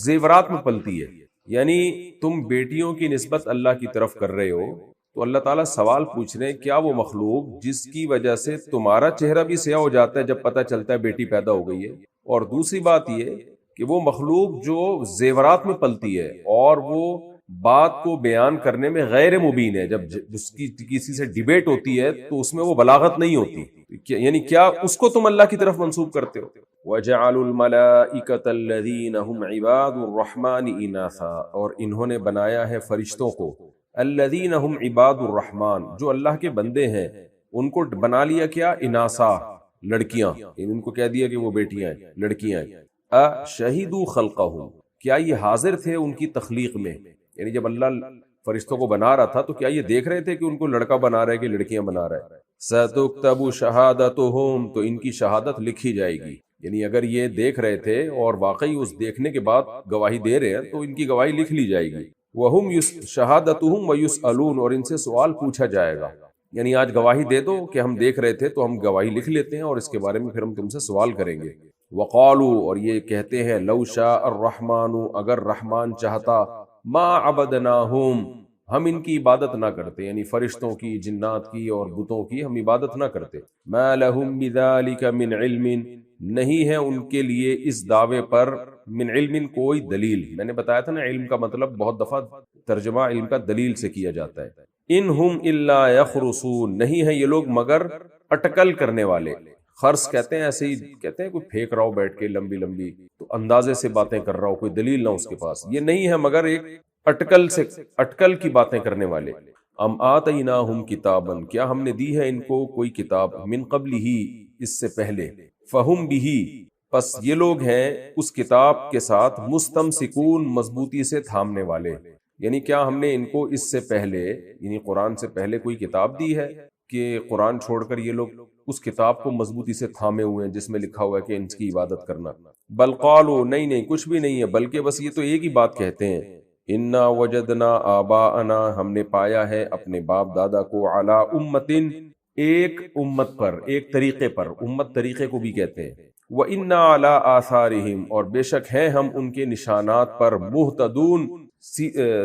زیورات میں پلتی ہے، یعنی تم بیٹیوں کی نسبت اللہ کی طرف کر رہے ہو، تو اللہ تعالیٰ سوال پوچھ رہے ہیں کیا وہ مخلوق جس کی وجہ سے تمہارا چہرہ بھی سیاہ ہو جاتا ہے جب پتہ چلتا ہے بیٹی پیدا ہو گئی ہے، اور دوسری بات یہ کہ وہ مخلوق جو زیورات میں پلتی ہے اور وہ بات کو بیان کرنے میں غیر مبین ہے، جب اس کی کسی سے ڈیبیٹ ہوتی ہے تو اس میں وہ بلاغت نہیں ہوتی، یعنی کیا اس کو تم اللہ کی طرف منسوب کرتے ہو۔ وَجَعَلُوا الْمَلَائِكَةَ الَّذِينَ هُمْ عِبَادُ الرَّحْمَنِ إِنَاثًا، اور انہوں نے بنایا ہے فرشتوں کو، الذین ہم عباد الرحمن، جو اللہ کے بندے ہیں، ان کو بنا لیا کیا، اناسا، لڑکیاں، ان کو کہہ دیا کہ وہ بیٹیاں ہیں، لڑکیاں ہیں۔ اشہدوا خلقہم، کیا یہ حاضر تھے ان کی تخلیق میں، یعنی جب اللہ فرشتوں کو بنا رہا تھا تو کیا یہ دیکھ رہے تھے کہ ان کو لڑکا بنا رہا ہے کہ لڑکیاں بنا رہا ہے۔ ستکتب شہادتہم، تو ان کی شہادت لکھی جائے گی، یعنی اگر یہ دیکھ رہے تھے اور واقعی اس دیکھنے کے بعد گواہی دے رہے ہیں تو ان کی گواہی لکھ لی جائے گی۔ وَهُمْ شَهَادَتُهُمْ وَيُسْأَلُونَ، اور ان سے سوال پوچھا جائے گا، یعنی آج گواہی دے دو کہ ہم دیکھ رہے تھے تو ہم گواہی لکھ لیتے ہیں اور اس کے بارے میں پھر ہم تم سے سوال کریں گے۔ وَقَالُوا، اور یہ کہتے ہیں، لَوْ شَاءَ الرَّحْمَنُ، اگر رحمان چاہتا، مَا عَبَدْنَاهُمْ، ہم ان کی عبادت نہ کرتے، یعنی فرشتوں کی، جنات کی اور بتوں کی ہم عبادت نہ کرتے۔ مَا لَهُمْ بِذَلِكَ مِنْ عِلْمٍ، نہیں ہے ان کے لیے اس دعوے پر من علم، کوئی دلیل۔ میں نے بتایا تھا نا علم کا مطلب بہت دفعہ ترجمہ علم کا دلیل سے کیا جاتا ہے۔ ان ہم الا یخرصون، نہیں ہے یہ لوگ مگر اٹکل کرنے والے۔ خرص کہتے ہیں ایسے ہی کہتے ہیں کوئی پھینک رہا ہو بیٹھ کے لمبی لمبی تو اندازے سے باتیں کر رہا ہو، کوئی دلیل نہ اس کے پاس، یہ نہیں ہے مگر ایک اٹکل کی باتیں کرنے والے۔ ام آتیناہم کتابا، کیا ہم نے دی ہے ان کو کوئی کتاب، من قبل ہی، اس سے پہلے، فہم بھی، پس یہ لوگ ہیں اس کتاب کے ساتھ مستمسکون، مضبوطی سے تھامنے والے، یعنی کیا ہم نے ان کو اس سے پہلے، یعنی قرآن سے پہلے کوئی کتاب دی ہے کہ قرآن چھوڑ کر یہ لوگ اس کتاب کو مضبوطی سے تھامے ہوئے ہیں جس میں لکھا ہوا ہے کہ ان کی عبادت کرنا۔ بل قالوا، نہیں کچھ بھی نہیں ہے، بلکہ بس یہ تو ایک ہی بات کہتے ہیں، انا وجدنا آباءنا، ہم نے پایا ہے اپنے باپ دادا کو، علی امتن، ایک امت پر، ایک طریقے پر، امت طریقے کو بھی کہتے ہیں، وَإِنَّا عَلَىٰ آثَارِهِمْ، اور بے شک ہیں ہم ان کے نشانات پر، مہتدون،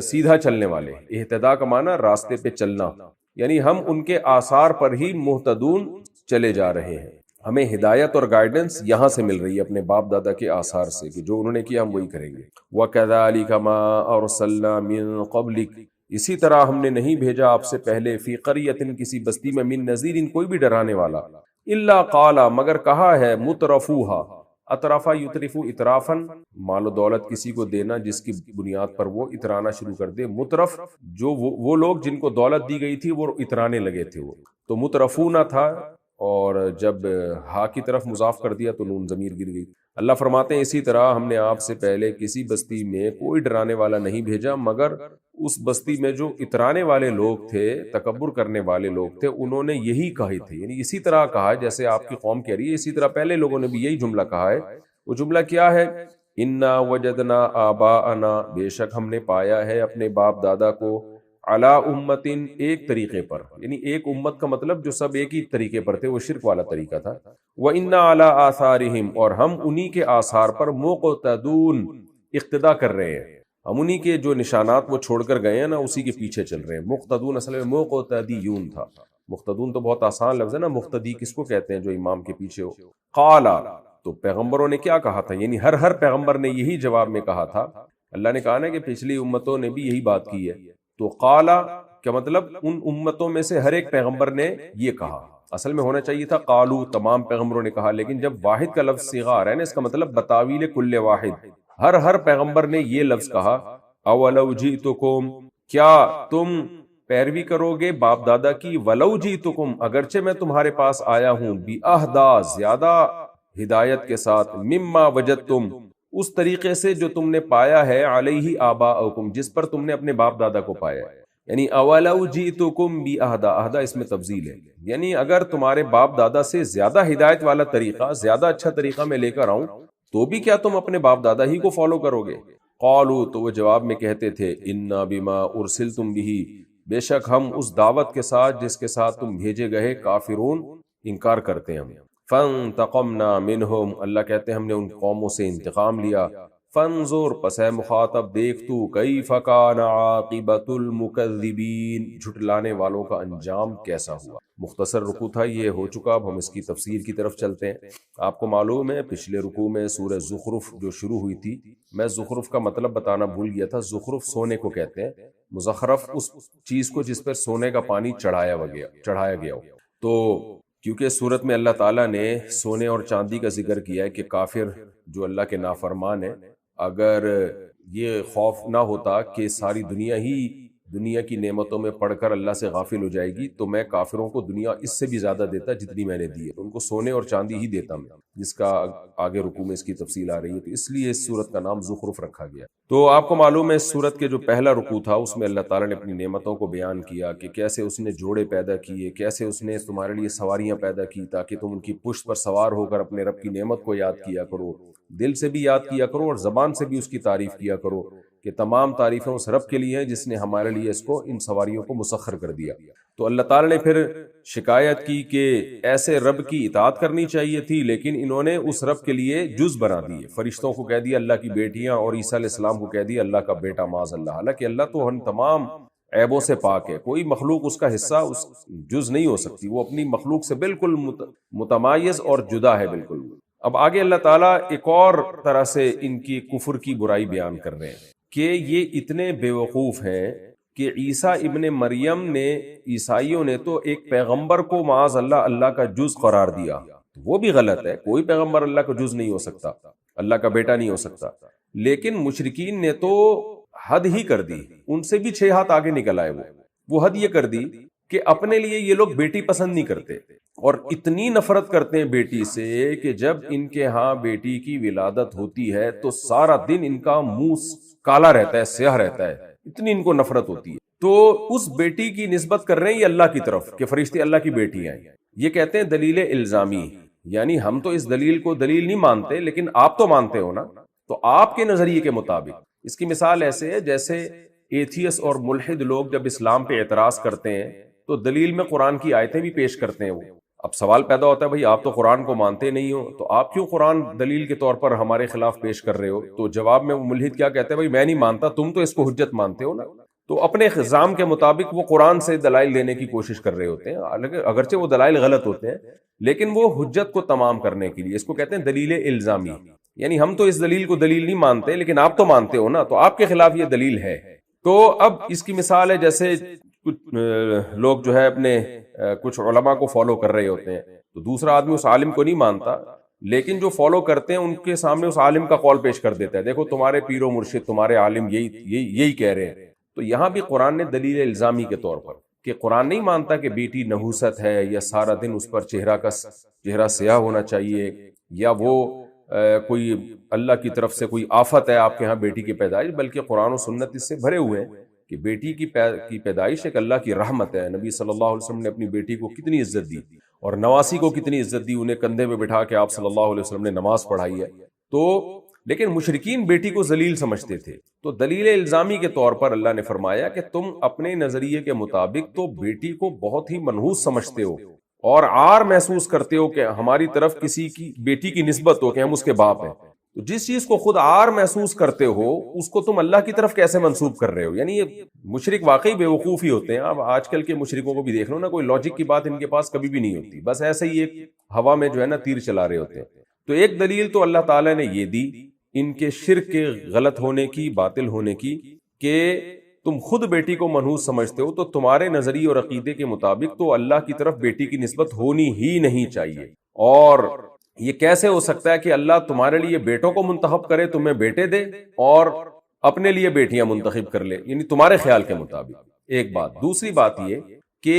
سیدھا چلنے والے، اہتدا کا معنی راستے پہ چلنا، یعنی ہم ان کے آثار پر ہی مہتدون چلے جا رہے ہیں، ہمیں ہدایت اور گائیڈنس یہاں سے مل رہی ہے اپنے باپ دادا کے آثار سے کہ جو انہوں نے کیا ہم وہی کریں گے۔ وَكَذَلِكَ مَا أَرْسَلْنَا مِن قَبْلِكَ، اسی طرح ہم نے نہیں بھیجا آپ سے پہلے، فی قریۃ، کسی بستی میں، من نذیر، کوئی بھی ڈرانے والا، الا قالا، مگر کہا ہے، مترفوہا، اطرافا یطرفو اطرافن، مال و دولت کسی کو دینا جس کی بنیاد پر وہ اترانا شروع کر دے، مترف جو وہ لوگ جن کو دولت دی گئی تھی وہ اترانے لگے تھے، وہ تو مترفونا تھا، اور جب ہا کی طرف مضاف کر دیا تو نون ضمیر گر گئی۔ اللہ فرماتے ہیں اسی طرح ہم نے آپ سے پہلے کسی بستی میں کوئی ڈرانے والا نہیں بھیجا، مگر اس بستی میں جو اترانے والے لوگ تھے، تکبر کرنے والے لوگ تھے، انہوں نے یہی کہے تھے، یعنی اسی طرح کہا ہے جیسے آپ کی قوم کہہ رہی ہے، اسی طرح پہلے لوگوں نے بھی یہی جملہ کہا ہے۔ وہ جملہ کیا ہے؟ انا وجدنا آباءنا، بے شک ہم نے پایا ہے اپنے باپ دادا کو، علی امتن، ایک طریقے پر، یعنی ایک امت کا مطلب جو سب ایک ہی طریقے پر تھے، وہ شرک والا طریقہ تھا۔ وَإِنَّا عَلَىٰ آثَارِهِمْ، اور ہم انہی کے آثار پر، مقتدون، اقتدا کر رہے ہیں، ہم انہی کے جو نشانات وہ چھوڑ کر گئے ہیں نا اسی کے پیچھے چل رہے ہیں۔ مقتدون اصل میں مقتدیون تھا، مقتدون تو بہت آسان لفظ ہے نا، مقتدی کس کو کہتے ہیں؟ جو امام کے پیچھے ہو۔ قالا، تو پیغمبروں نے کیا کہا تھا، یعنی ہر پیغمبر نے یہی جواب میں کہا تھا، اللہ نے کہا نا کہ پچھلی امتوں نے بھی یہی بات کی ہے، تو قالا کیا مطلب ان امتوں میں سے ہر ایک پیغمبر نے یہ کہا، اصل میں ہونا چاہیے تھا قالو، تمام پیغمبروں نے کہا، لیکن جب واحد کا لفظ صیغہ آ رہا ہے نا، اس کا مطلب بتاویل کل واحد، ہر پیغمبر نے یہ لفظ کہا اولو جئتکم، کیا تم پیروی کرو گے باپ دادا کی، ولو جئتکم، اگرچہ میں تمہارے پاس آیا ہوں، باہدا، زیادہ ہدایت کے ساتھ، مما وجدتم، اس طریقے سے جو تم نے پایا ہے، علیہ آباءکم، جس پر تم نے اپنے باپ دادا کو پایا ہے. یعنی اولو جئتکم باہدا، اہدا اس میں تفضیل ہے، یعنی اگر تمہارے باپ دادا سے زیادہ ہدایت والا طریقہ، زیادہ اچھا طریقہ میں لے کر آؤں تو بھی کیا تم اپنے باپ دادا ہی کو فالو کرو گے؟ قالوا، تو وہ جواب میں کہتے تھے، انا بما ارسلتم به، بے شک ہم اس دعوت کے ساتھ جس کے ساتھ تم بھیجے گئے، کافرون، انکار کرتے ہیں ہم. فانتقمنا منہم، اللہ کہتے ہیں ہم نے ان قوموں سے انتقام لیا. فانظر، پس اے مخاطب دیکھ تو، کیف کان عاقبۃ المکذبین، جھٹلانے والوں کا انجام کیسا ہوا. مختصر رکوع تھا، یہ ہو چکا، اب ہم اس کی تفسیر کی طرف چلتے ہیں. آپ کو معلوم ہے پچھلے رکوع میں سورہ زخرف جو شروع ہوئی تھی، میں زخرف کا مطلب بتانا بھول گیا تھا. زخرف سونے کو کہتے ہیں، مزخرف اس چیز کو جس پر سونے کا پانی چڑھایا گیا ہو. تو کیونکہ سورت میں اللہ تعالیٰ نے سونے اور چاندی کا ذکر کیا ہے کہ کافر جو اللہ کے نافرمان ہے، اگر یہ خوف نہ ہوتا کہ ساری دنیا کی نعمتوں میں پڑھ کر اللہ سے غافل ہو جائے گی، تو میں کافروں کو دنیا اس سے بھی زیادہ دیتا جتنی میں نے دی ہے. ان کو سونے اور چاندی ہی دیتا میں، جس کا آگے رکوع میں اس کی تفصیل آ رہی ہے. تو اس لیے اس سورت کا نام زخرف رکھا گیا. تو آپ کو معلوم ہے اس سورت کے جو پہلا رکوع تھا اس میں اللہ تعالیٰ نے اپنی نعمتوں کو بیان کیا کہ کیسے اس نے جوڑے پیدا کیے، کیسے اس نے تمہارے لیے سواریاں پیدا کی تاکہ تم ان کی پشت پر سوار ہو کر اپنے رب کی نعمت کو یاد کیا کرو، دل سے بھی یاد کیا کرو اور زبان سے بھی اس کی تعریف کیا کرو کہ تمام تعریفیں اس رب کے لیے ہیں جس نے ہمارے لیے اس کو، ان سواریوں کو مسخر کر دیا. تو اللہ تعالیٰ نے پھر شکایت کی کہ ایسے رب کی اطاعت کرنی چاہیے تھی، لیکن انہوں نے اس رب کے لیے جز بنا دیے. فرشتوں کو کہہ دیا اللہ کی بیٹیاں، اور عیسیٰ علیہ السلام کو کہہ دیا اللہ کا بیٹا، معاذ اللہ. حالانکہ اللہ تو ہم تمام عیبوں سے پاک ہے، کوئی مخلوق اس کا حصہ، اس جز نہیں ہو سکتی، وہ اپنی مخلوق سے بالکل متمایز اور جدا ہے بالکل. اب آگے اللہ تعالیٰ ایک اور طرح سے ان کی کفر کی برائی بیان کر رہے ہیں کہ یہ اتنے بے وقوف ہیں کہ عیسیٰ ابن مریم نے، عیسائیوں نے تو ایک پیغمبر کو معاذ اللہ اللہ کا جز قرار دیا. وہ بھی غلط ہے، کوئی پیغمبر اللہ کا جز نہیں ہو سکتا، اللہ کا بیٹا نہیں ہو سکتا. لیکن مشرکین نے تو حد ہی کر دی، ان سے بھی 6 ہاتھ آگے نکل آئے. وہ حد یہ کر دی کہ اپنے لیے یہ لوگ بیٹی پسند نہیں کرتے اور اتنی نفرت کرتے ہیں بیٹی سے کہ جب ان کے ہاں بیٹی کی ولادت ہوتی ہے تو سارا دن ان کا منہ کالا رہتا ہے، سیاہ رہتا ہے، اتنی ان کو نفرت ہوتی ہے. تو اس بیٹی کی نسبت کر رہے ہیں یہ اللہ کی طرف کہ فرشتے اللہ کی بیٹی ہیں. یہ کہتے ہیں دلیل الزامی، یعنی ہم تو اس دلیل کو دلیل نہیں مانتے لیکن آپ تو مانتے ہو نا، تو آپ کے نظریے کے مطابق. اس کی مثال ایسے ہے جیسے ایتھیس اور ملحد لوگ جب اسلام پہ اعتراض کرتے ہیں تو دلیل میں قرآن کی آیتیں بھی پیش کرتے ہیں. وہ اب سوال پیدا ہوتا ہے بھائی آپ تو قرآن کو مانتے نہیں ہو تو آپ کیوں قرآن دلیل کے طور پر ہمارے خلاف پیش کر رہے ہو؟ تو جواب میں وہ ملحد کیا کہتے ہیں، بھائی میں نہیں مانتا، تم تو اس کو حجت مانتے ہو نا. تو اپنے خزام کے مطابق وہ قرآن سے دلائل دینے کی کوشش کر رہے ہوتے ہیں، اگرچہ وہ دلائل غلط ہوتے ہیں لیکن وہ حجت کو تمام کرنے کے لیے. اس کو کہتے ہیں دلیل الزامی، یعنی ہم تو اس دلیل کو دلیل نہیں مانتے لیکن آپ تو مانتے ہو نا، تو آپ کے خلاف یہ دلیل ہے. تو اب اس کی مثال ہے جیسے کچھ لوگ جو ہے اپنے کچھ علماء کو فالو کر رہے ہوتے ہیں تو دوسرا آدمی اس عالم کو نہیں مانتا لیکن جو فالو کرتے ہیں ان کے سامنے اس عالم کا قول پیش کر دیتا ہے، دیکھو تمہارے پیر و مرشد، تمہارے عالم یہی کہہ رہے ہیں. تو یہاں بھی قرآن نے دلیل الزامی کے طور پر کہ قرآن نہیں مانتا کہ بیٹی نحوست ہے یا سارا دن اس پر چہرہ سیاہ ہونا چاہیے یا وہ کوئی اللہ کی طرف سے کوئی آفت ہے آپ کے ہاں بیٹی کی پیدائش، بلکہ قرآن و سنت اس سے بھرے ہوئے ہیں کہ بیٹی کی پیدائش ایک اللہ کی رحمت ہے. نبی صلی اللہ علیہ وسلم نے اپنی بیٹی کو کتنی عزت دی اور نواسی کو کتنی عزت دی، انہیں کندھے میں بٹھا کے آپ صلی اللہ علیہ وسلم نے نماز پڑھائی ہے. تو لیکن مشرکین بیٹی کو ذلیل سمجھتے تھے. تو دلیل الزامی کے طور پر اللہ نے فرمایا کہ تم اپنے نظریے کے مطابق تو بیٹی کو بہت ہی منحوس سمجھتے ہو اور عار محسوس کرتے ہو کہ ہماری طرف کسی کی بیٹی کی نسبت ہو کہ ہم اس کے باپ ہیں. تو جس چیز کو خود عار محسوس کرتے ہو اس کو تم اللہ کی طرف کیسے منسوب کر رہے ہو؟ یعنی یہ مشرک واقعی بے وقوف ہی ہوتے ہیں. اب آج کل کے مشرکوں کو بھی دیکھ لو نا، کوئی لاجک کی بات ان کے پاس کبھی بھی نہیں ہوتی، بس ایسے ہی ایک ہوا میں جو ہے نا تیر چلا رہے ہوتے ہیں. تو ایک دلیل تو اللہ تعالیٰ نے یہ دی ان کے شرک کے غلط ہونے کی، باطل ہونے کی، کہ تم خود بیٹی کو منحوس سمجھتے ہو تو تمہارے نظریے اور عقیدے کے مطابق تو اللہ کی طرف بیٹی کی نسبت ہونی ہی نہیں چاہیے. اور یہ کیسے ہو سکتا ہے کہ اللہ تمہارے لیے بیٹوں کو منتخب کرے، تمہیں بیٹے دے، اور اپنے لیے بیٹیاں منتخب کر لے، یعنی تمہارے خیال کے مطابق؟ ایک بات۔ دوسری بات یہ کہ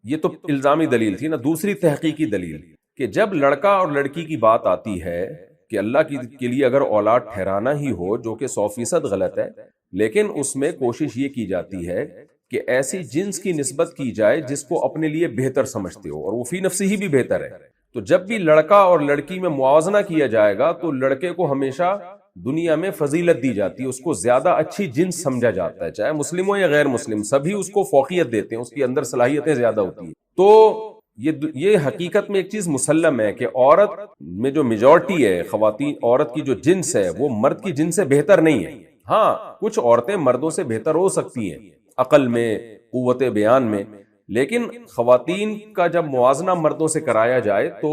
یہ تو الزامی دلیل تھی نا، دوسری تحقیقی دلیل کہ جب لڑکا اور لڑکی کی بات آتی ہے کہ اللہ کے لیے اگر اولاد ٹھہرانا ہی ہو، جو کہ 100% غلط ہے، لیکن اس میں کوشش یہ کی جاتی ہے کہ ایسی جنس کی نسبت کی جائے جس کو اپنے لیے بہتر سمجھتے ہو، اور وہ فی نفسی ہی بھی بہتر ہے۔ تو جب بھی لڑکا اور لڑکی میں موازنہ کیا جائے گا تو لڑکے کو ہمیشہ دنیا میں فضیلت دی جاتی ہے، اس کو زیادہ اچھی جنس سمجھا جاتا ہے، چاہے مسلم ہو یا غیر مسلم، سبھی اس کو فوقیت دیتے ہیں، اس کی اندر صلاحیتیں زیادہ ہوتی ہیں۔ تو یہ حقیقت میں ایک چیز مسلم ہے کہ عورت میں جو میجورٹی ہے، خواتین، عورت کی جو جنس ہے وہ مرد کی جنس سے بہتر نہیں ہے۔ ہاں، کچھ عورتیں مردوں سے بہتر ہو سکتی ہیں عقل میں، قوت بیان میں، لیکن خواتین کا جب موازنہ مردوں سے کرایا جائے تو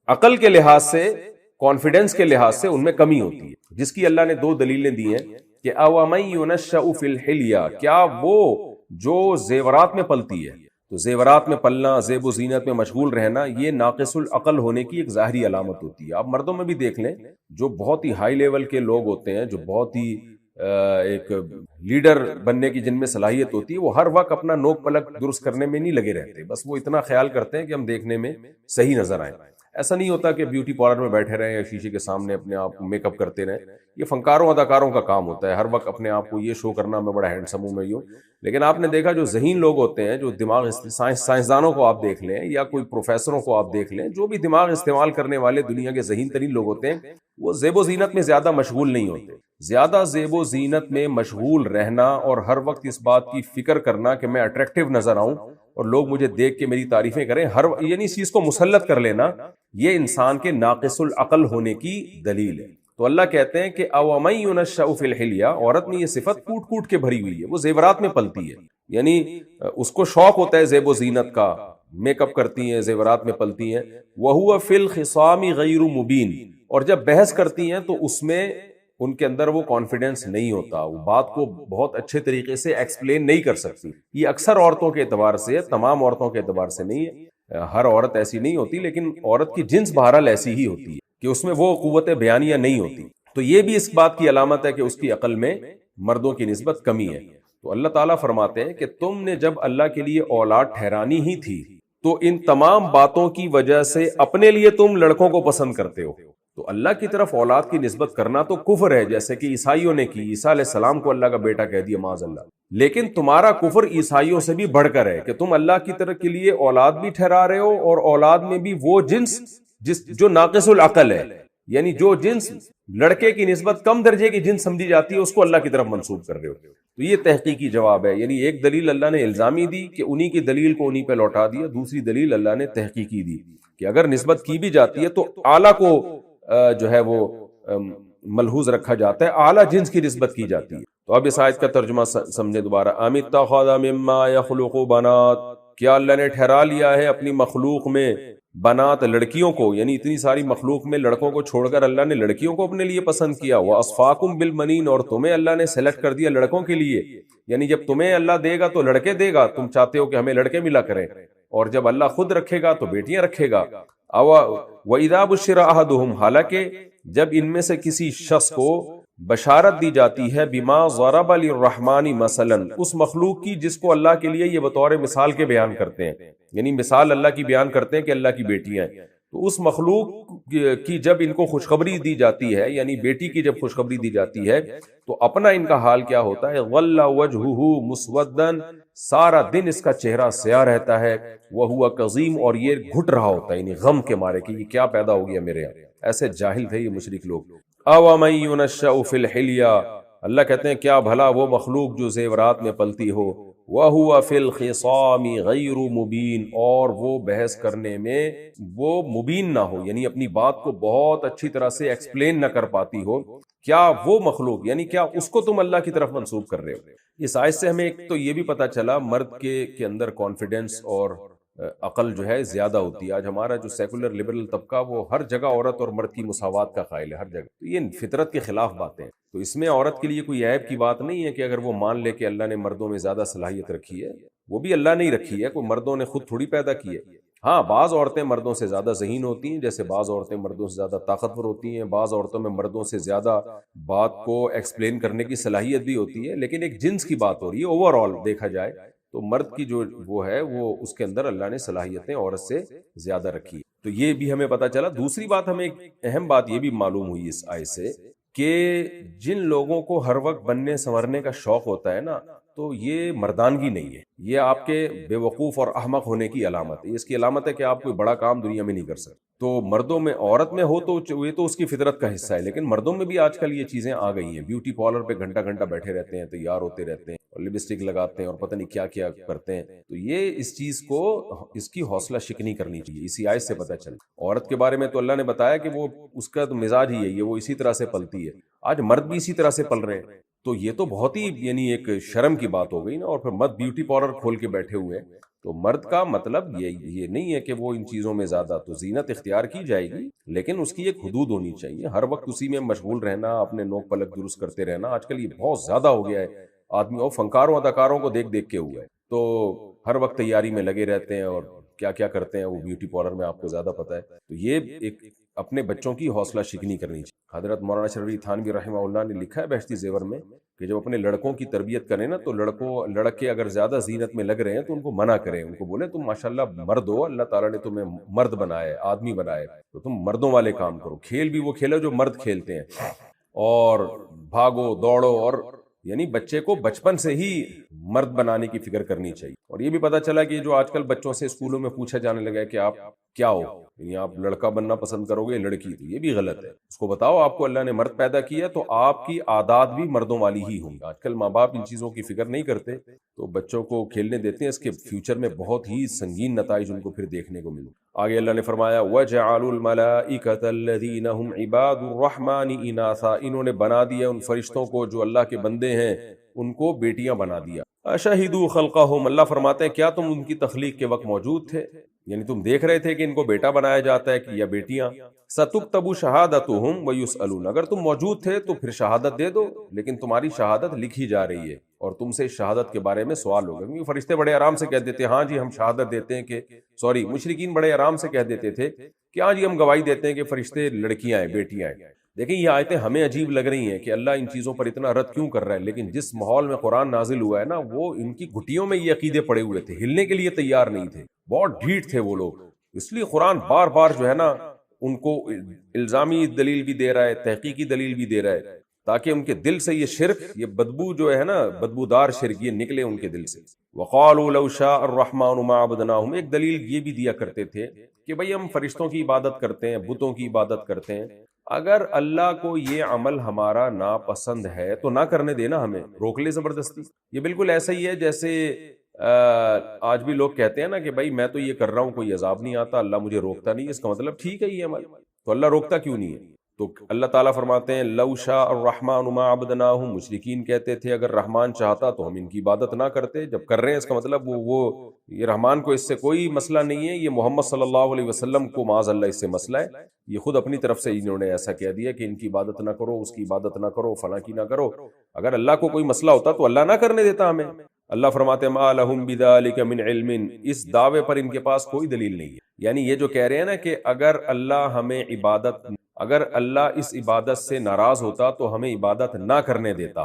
عقل کے لحاظ سے، کانفیڈنس کے لحاظ سے ان میں کمی ہوتی ہے، جس کی اللہ نے 2 دلیلیں دی ہیں کہ اوَمَن يُنَشَّأُ فِي الْحِلْيَةِ، کیا وہ جو زیورات میں پلتی ہے، تو زیورات میں پلنا، زیب و زینت میں مشغول رہنا، یہ ناقص العقل ہونے کی ایک ظاہری علامت ہوتی ہے۔ آپ مردوں میں بھی دیکھ لیں، جو بہت ہی ہائی لیول کے لوگ ہوتے ہیں، جو بہت ہی ایک لیڈر بننے کی جن میں صلاحیت ہوتی ہے، وہ ہر وقت اپنا نوک پلک درست کرنے میں نہیں لگے رہتے، بس وہ اتنا خیال کرتے ہیں کہ ہم دیکھنے میں صحیح نظر آئیں۔ ایسا نہیں ہوتا کہ بیوٹی پارلر میں بیٹھے رہیں یا شیشے کے سامنے اپنے آپ کو میک اپ کرتے رہیں، یہ فنکاروں اداکاروں کا کام ہوتا ہے، ہر وقت اپنے آپ کو یہ شو کرنا میں بڑا ہینڈسم ہوں، میں یوں۔ لیکن آپ نے دیکھا جو ذہین لوگ ہوتے ہیں، جو دماغ، سائنسدانوں کو آپ دیکھ لیں یا کوئی پروفیسروں کو آپ دیکھ لیں، جو بھی دماغ استعمال کرنے والے دنیا کے ذہین ترین لوگ ہوتے ہیں، وہ زیب و زینت میں زیادہ مشغول نہیں ہوتے۔ زیادہ زیب و زینت میں مشغول رہنا اور ہر وقت اس بات کی فکر کرنا کہ میں اٹریکٹیو نظر آؤں اور لوگ مجھے دیکھ کے میری تعریفیں کریں، یعنی اس چیز کو مسلط کر لینا، یہ انسان کے ناقص العقل ہونے کی دلیل ہے۔ تو اللہ کہتے ہیں کہ اوَمَن يُنَشَّأُ فِي الْحِلْيَةِ، عورت میں یہ صفت کوٹ کوٹ کے بھری ہوئی ہے، وہ زیورات میں پلتی ہے، یعنی اس کو شوق ہوتا ہے زیب و زینت کا، میک اپ کرتی ہیں، زیورات میں پلتی ہیں۔ وَهُوَ فِي الْخِصَامِ غَيْرُ مُبِينٍ، اور جب بحث کرتی ہیں تو اس میں ان کے اندر وہ کانفیڈنس نہیں ہوتا، وہ بات کو بہت اچھے طریقے سے ایکسپلین نہیں کر سکتی۔ یہ اکثر عورتوں کے اعتبار سے، تمام عورتوں کے اعتبار سے نہیں ہے، ہر عورت ایسی نہیں ہوتی، لیکن عورت کی جنس بہرحال ایسی ہی ہوتی ہے کہ اس میں وہ قوت بیانیہ نہیں ہوتی۔ تو یہ بھی اس بات کی علامت ہے کہ اس کی عقل میں مردوں کی نسبت کمی ہے۔ تو اللہ تعالیٰ فرماتے ہیں کہ تم نے جب اللہ کے لیے اولاد ٹھہرانی ہی تھی تو ان تمام باتوں کی وجہ سے اپنے لیے تم لڑکوں کو پسند کرتے ہو۔ تو اللہ کی طرف اولاد کی نسبت کرنا تو کفر ہے، جیسے کہ عیسائیوں نے کی، عیسیٰ علیہ السلام کو اللہ کا بیٹا کہہ دیا معاذ اللہ۔ لیکن تمہارا کفر عیسائیوں سے بھی بڑھ کر ہے کہ تم اللہ کی طرف کے لیے اولاد بھی ٹھہرا رہے ہو، اور اولاد میں بھی وہ جنس جو ناقص العقل ہے، یعنی جو جنس لڑکے کی نسبت کم درجے کی جنس سمجھی جاتی ہے، اس کو اللہ کی طرف منسوب کر رہے ہو۔ تو یہ تحقیقی جواب ہے، یعنی ایک دلیل اللہ نے الزامی دی کہ انہی کی دلیل کو انہی پہ لوٹا دیا، دوسری دلیل اللہ نے تحقیقی دی کہ اگر نسبت کی بھی جاتی ہے تو اعلیٰ کو جو ہے وہ ملحوظ رکھا جاتا ہے، اعلیٰ جنس کی نسبت کی جاتی ہے۔ تو اب اس آیت کا ترجمہ سمجھے دوبارہ۔ ام اتخذ مما یخلق بنات، کیا اللہ نے ٹھہرا لیا ہے اپنی مخلوق میں بنات، لڑکیوں کو، یعنی اتنی ساری مخلوق میں لڑکوں کو چھوڑ کر اللہ نے لڑکیوں کو اپنے لیے پسند کیا۔ وَأَصْفَاكُمْ بِالْبَنِينَ، اور تمہیں اللہ نے سلیکٹ کر دیا لڑکوں کے لیے، یعنی جب تمہیں اللہ دے گا تو لڑکے دے گا، تم چاہتے ہو کہ ہمیں لڑکے ملا کریں، اور جب اللہ خود رکھے گا تو بیٹیاں رکھے گا۔ وَإِذَا بُشِّرَ أَحَدُهُمْ، حالانکہ جب ان میں سے کسی شخص کو بشارت دی جاتی ہے بِمَا ضَرَبَ لِلرَّحْمَنِ مَثَلًا، اس مخلوق کی جس کو اللہ کے لیے یہ بطور مثال کے بیان کرتے ہیں، یعنی مثال اللہ کی بیان کرتے ہیں کہ اللہ کی بیٹیاں ہیں، تو اس مخلوق کی جب ان کو خوشخبری دی جاتی ہے، یعنی بیٹی کی جب خوشخبری دی جاتی ہے تو اپنا ان کا حال کیا ہوتا ہے؟ غَلَّ وَجْهُهُ مُسْوَدًّا، سارا دن اس کا چہرہ سیاہ رہتا ہے، وَهُوَ كَظِيمٌ، اور یہ گھٹ رہا ہوتا ہے، یعنی غم کے مارے کہ یہ کیا پیدا ہو گیا میرے یہاں۔ ایسے جاہل تھے یہ مشرک لوگ۔ أَوَمَن يُنَشَّأُ فِي الْحِلْيَةِ، اللہ کہتے ہیں کیا بھلا وہ مخلوق جو زیورات میں پلتی ہو، وَهُوَ فِي الْخِصَامِ غَيْرُ مُبِينٍ، اور وہ بحث کرنے میں وہ مبین نہ ہو، یعنی اپنی بات کو بہت اچھی طرح سے ایکسپلین نہ کر پاتی ہو، کیا وہ مخلوق، یعنی کیا اس کو تم اللہ کی طرف منسوب کر رہے ہو؟ اس آیت سے ہمیں ایک تو یہ بھی پتہ چلا مرد کے اندر کانفیڈنس اور عقل جو ہے زیادہ ہوتی ہے۔ آج ہمارا جو سیکولر لبرل طبقہ وہ ہر جگہ عورت اور مرد کی مساوات کا قائل ہے، ہر جگہ، تو یہ فطرت کے خلاف باتیں ہیں۔ تو اس میں عورت کے لیے کوئی عیب کی بات نہیں ہے کہ اگر وہ مان لے کہ اللہ نے مردوں میں زیادہ صلاحیت رکھی ہے، وہ بھی اللہ نے ہی رکھی ہے، کوئی مردوں نے خود تھوڑی پیدا کی ہے۔ ہاں بعض عورتیں مردوں سے زیادہ ذہین ہوتی ہیں، جیسے بعض عورتیں مردوں سے زیادہ طاقتور ہوتی ہیں، بعض عورتوں میں مردوں سے زیادہ بات کو ایکسپلین کرنے کی صلاحیت بھی ہوتی ہے، لیکن ایک جنس کی بات ہو رہی ہے، اوور آل دیکھا جائے تو مرد کی جو وہ ہے وہ اس کے اندر اللہ نے صلاحیتیں عورت سے زیادہ رکھی. تو یہ بھی ہمیں پتہ چلا. دوسری بات ہمیں ایک اہم بات یہ بھی معلوم ہوئی اس آیت سے کہ جن لوگوں کو ہر وقت بننے سنورنے کا شوق ہوتا ہے نا، تو یہ مردانگی نہیں ہے، یہ آپ کے بے وقوف اور احمق ہونے کی علامت ہے. اس کی علامت ہے کہ آپ کوئی بڑا کام دنیا میں نہیں کر سکتے. تو مردوں میں، عورت میں ہو تو یہ تو اس کی فطرت کا حصہ ہے، لیکن مردوں میں بھی آج کل یہ چیزیں آ گئی ہیں. بیوٹی پارلر پہ گھنٹہ گھنٹہ بیٹھے رہتے ہیں، تیار ہوتے رہتے ہیں اور لپسٹک لگاتے ہیں اور پتہ نہیں کیا کیا کرتے ہیں. تو یہ اس چیز کو، اس کی حوصلہ شکنی کرنی چاہیے. اسی آیت سے پتہ چل. عورت کے بارے میں تو اللہ نے بتایا کہ وہ اس کا تو مزاج ہی ہے، یہ وہ اسی طرح سے پلتی ہے. آج مرد بھی اسی طرح سے پل رہے ہیں، تو یہ تو بہت ہی یعنی ایک شرم کی بات ہو گئی نا. اور پھر مرد بیوٹی پارلر کھول کے بیٹھے ہوئے ہیں. تو مرد کا مطلب یہ نہیں ہے کہ وہ ان چیزوں میں زیادہ، تو زینت اختیار کی جائے گی لیکن اس کی ایک حدود ہونی چاہیے. ہر وقت اسی میں مشغول رہنا، اپنے نوک پلک درست کرتے رہنا، آج کل یہ بہت زیادہ ہو گیا ہے. آدمی اور فنکاروں اداکاروں کو دیکھ دیکھ کے ہوا ہے، تو ہر وقت تیاری میں لگے رہتے ہیں اور کیا کیا کرتے ہیں وہ بیوٹی پارلر میں، آپ کو زیادہ پتہ ہے. تو یہ ایک اپنے بچوں کی حوصلہ شکنی کرنی چاہیے. حضرت مولانا اشرف علی تھانوی رحمہ اللہ نے لکھا ہے بہشتی زیور میں کہ جب اپنے لڑکوں کی تربیت کریں نا، تو لڑکے اگر زیادہ زینت میں لگ رہے ہیں تو ان کو منع کریں. ان کو بولیں تم ماشاءاللہ مرد ہو، اللہ تعالیٰ نے تمہیں مرد بنایا ہے، آدمی بنایا ہے، تو تم مردوں والے کام کرو. کھیل بھی وہ کھیلو جو مرد کھیلتے ہیں، اور بھاگو دوڑو، اور یعنی بچے کو بچپن سے ہی مرد بنانے کی فکر کرنی چاہیے. اور یہ بھی پتا چلا کہ جو آج کل بچوں سے اسکولوں میں پوچھا جانے لگا ہے کہ آپ کیا ہو، یعنی آپ لڑکا بننا پسند کرو گے لڑکی، تو یہ بھی غلط ہے. اس کو بتاؤ آپ کو اللہ نے مرد پیدا کیا تو آپ کی عادات بھی مردوں والی ہی ہوں گی. آج کل ماں باپ ان چیزوں کی فکر نہیں کرتے، تو بچوں کو کھیلنے دیتے ہیں، اس کے فیوچر میں بہت ہی سنگین نتائج ان کو پھر دیکھنے کو ملے. آگے اللہ نے فرمایا وَجَعَلُوا الْمَلَائِكَةَ الَّذِينَ هُمْ عِبَادُ الرَّحْمَنِ إِنَاثًا، انہوں نے بنا دیا ان فرشتوں کو جو اللہ کے بندے ہیں، ان کو بیٹیاں بنا دیا. اشہدوا خلقہم، اللہ فرماتے ہیں کیا تم ان کی تخلیق کے وقت موجود تھے؟ یعنی تم دیکھ رہے تھے کہ ان کو بیٹا بنایا جاتا ہے کہ یا بیٹیاں؟ ستکتب شہادتہم ویسألون، اگر تم موجود تھے تو پھر شہادت دے دو، لیکن تمہاری شہادت لکھی جا رہی ہے اور تم سے شہادت کے بارے میں سوال ہوگا. کیونکہ فرشتے بڑے آرام سے کہہ دیتے ہیں ہاں جی ہم شہادت دیتے ہیں کہ مشرکین بڑے آرام سے کہہ دیتے تھے کہ ہاں جی ہم گواہی دیتے ہیں کہ فرشتے لڑکیاں ہیں، بیٹیاں ہیں. دیکھیں یہ آیتیں ہمیں عجیب لگ رہی ہیں کہ اللہ ان چیزوں پر اتنا رد کیوں کر رہا ہے، لیکن جس ماحول میں قرآن نازل ہوا ہے نا، وہ ان کی گھٹیوں میں یہ عقیدے پڑے ہوئے تھے، ہلنے کے لیے تیار نہیں تھے، بہت ڈھیٹ تھے وہ لوگ. اس لیے قرآن بار بار جو ہے نا ان کو الزامی دلیل بھی دے رہا ہے، تحقیقی دلیل بھی دے رہا ہے، تاکہ ان کے دل سے یہ شرک، یہ بدبو جو ہے نا، بدبودار شرک، یہ نکلے ان کے دل سے. وقالوا لو شاء الرحمن ما عبدناهم، ایک دلیل یہ بھی دیا کرتے تھے کہ بھئی ہم فرشتوں کی عبادت کرتے ہیں، بتوں کی عبادت کرتے ہیں، اگر اللہ کو یہ عمل ہمارا ناپسند ہے تو نہ کرنے دینا، ہمیں روک لے زبردستی. یہ بالکل ایسا ہی ہے جیسے آج بھی لوگ کہتے ہیں نا کہ بھائی میں تو یہ کر رہا ہوں، کوئی عذاب نہیں آتا، اللہ مجھے روکتا نہیں. اس کا مطلب ٹھیک ہے یہ عمل، تو اللہ روکتا کیوں نہیں ہے؟ تو اللہ تعالیٰ فرماتے ہیں لو شاء الرحمن ما عبدناہم، مشرکین کہتے تھے اگر رحمان چاہتا تو ہم ان کی عبادت نہ کرتے. جب کر رہے ہیں اس کا مطلب وہ یہ رحمان کو اس سے کوئی مسئلہ نہیں ہے، یہ محمد صلی اللہ علیہ وسلم کو معاذ اللہ اس سے مسئلہ ہے. یہ خود اپنی طرف سے انہوں نے ایسا کہہ دیا کہ ان کی عبادت نہ کرو، اس کی عبادت نہ کرو، فلاں کی نہ کرو. اگر اللہ کو کوئی مسئلہ ہوتا تو اللہ نہ کرنے دیتا ہمیں. اللہ فرماتے ہیں ما لہم بذالک من علم، اس دعوے پر ان کے پاس کوئی دلیل نہیں ہے. یعنی یہ جو کہہ رہے ہیں نا کہ اگر اللہ اس عبادت سے ناراض ہوتا تو ہمیں عبادت نہ کرنے دیتا،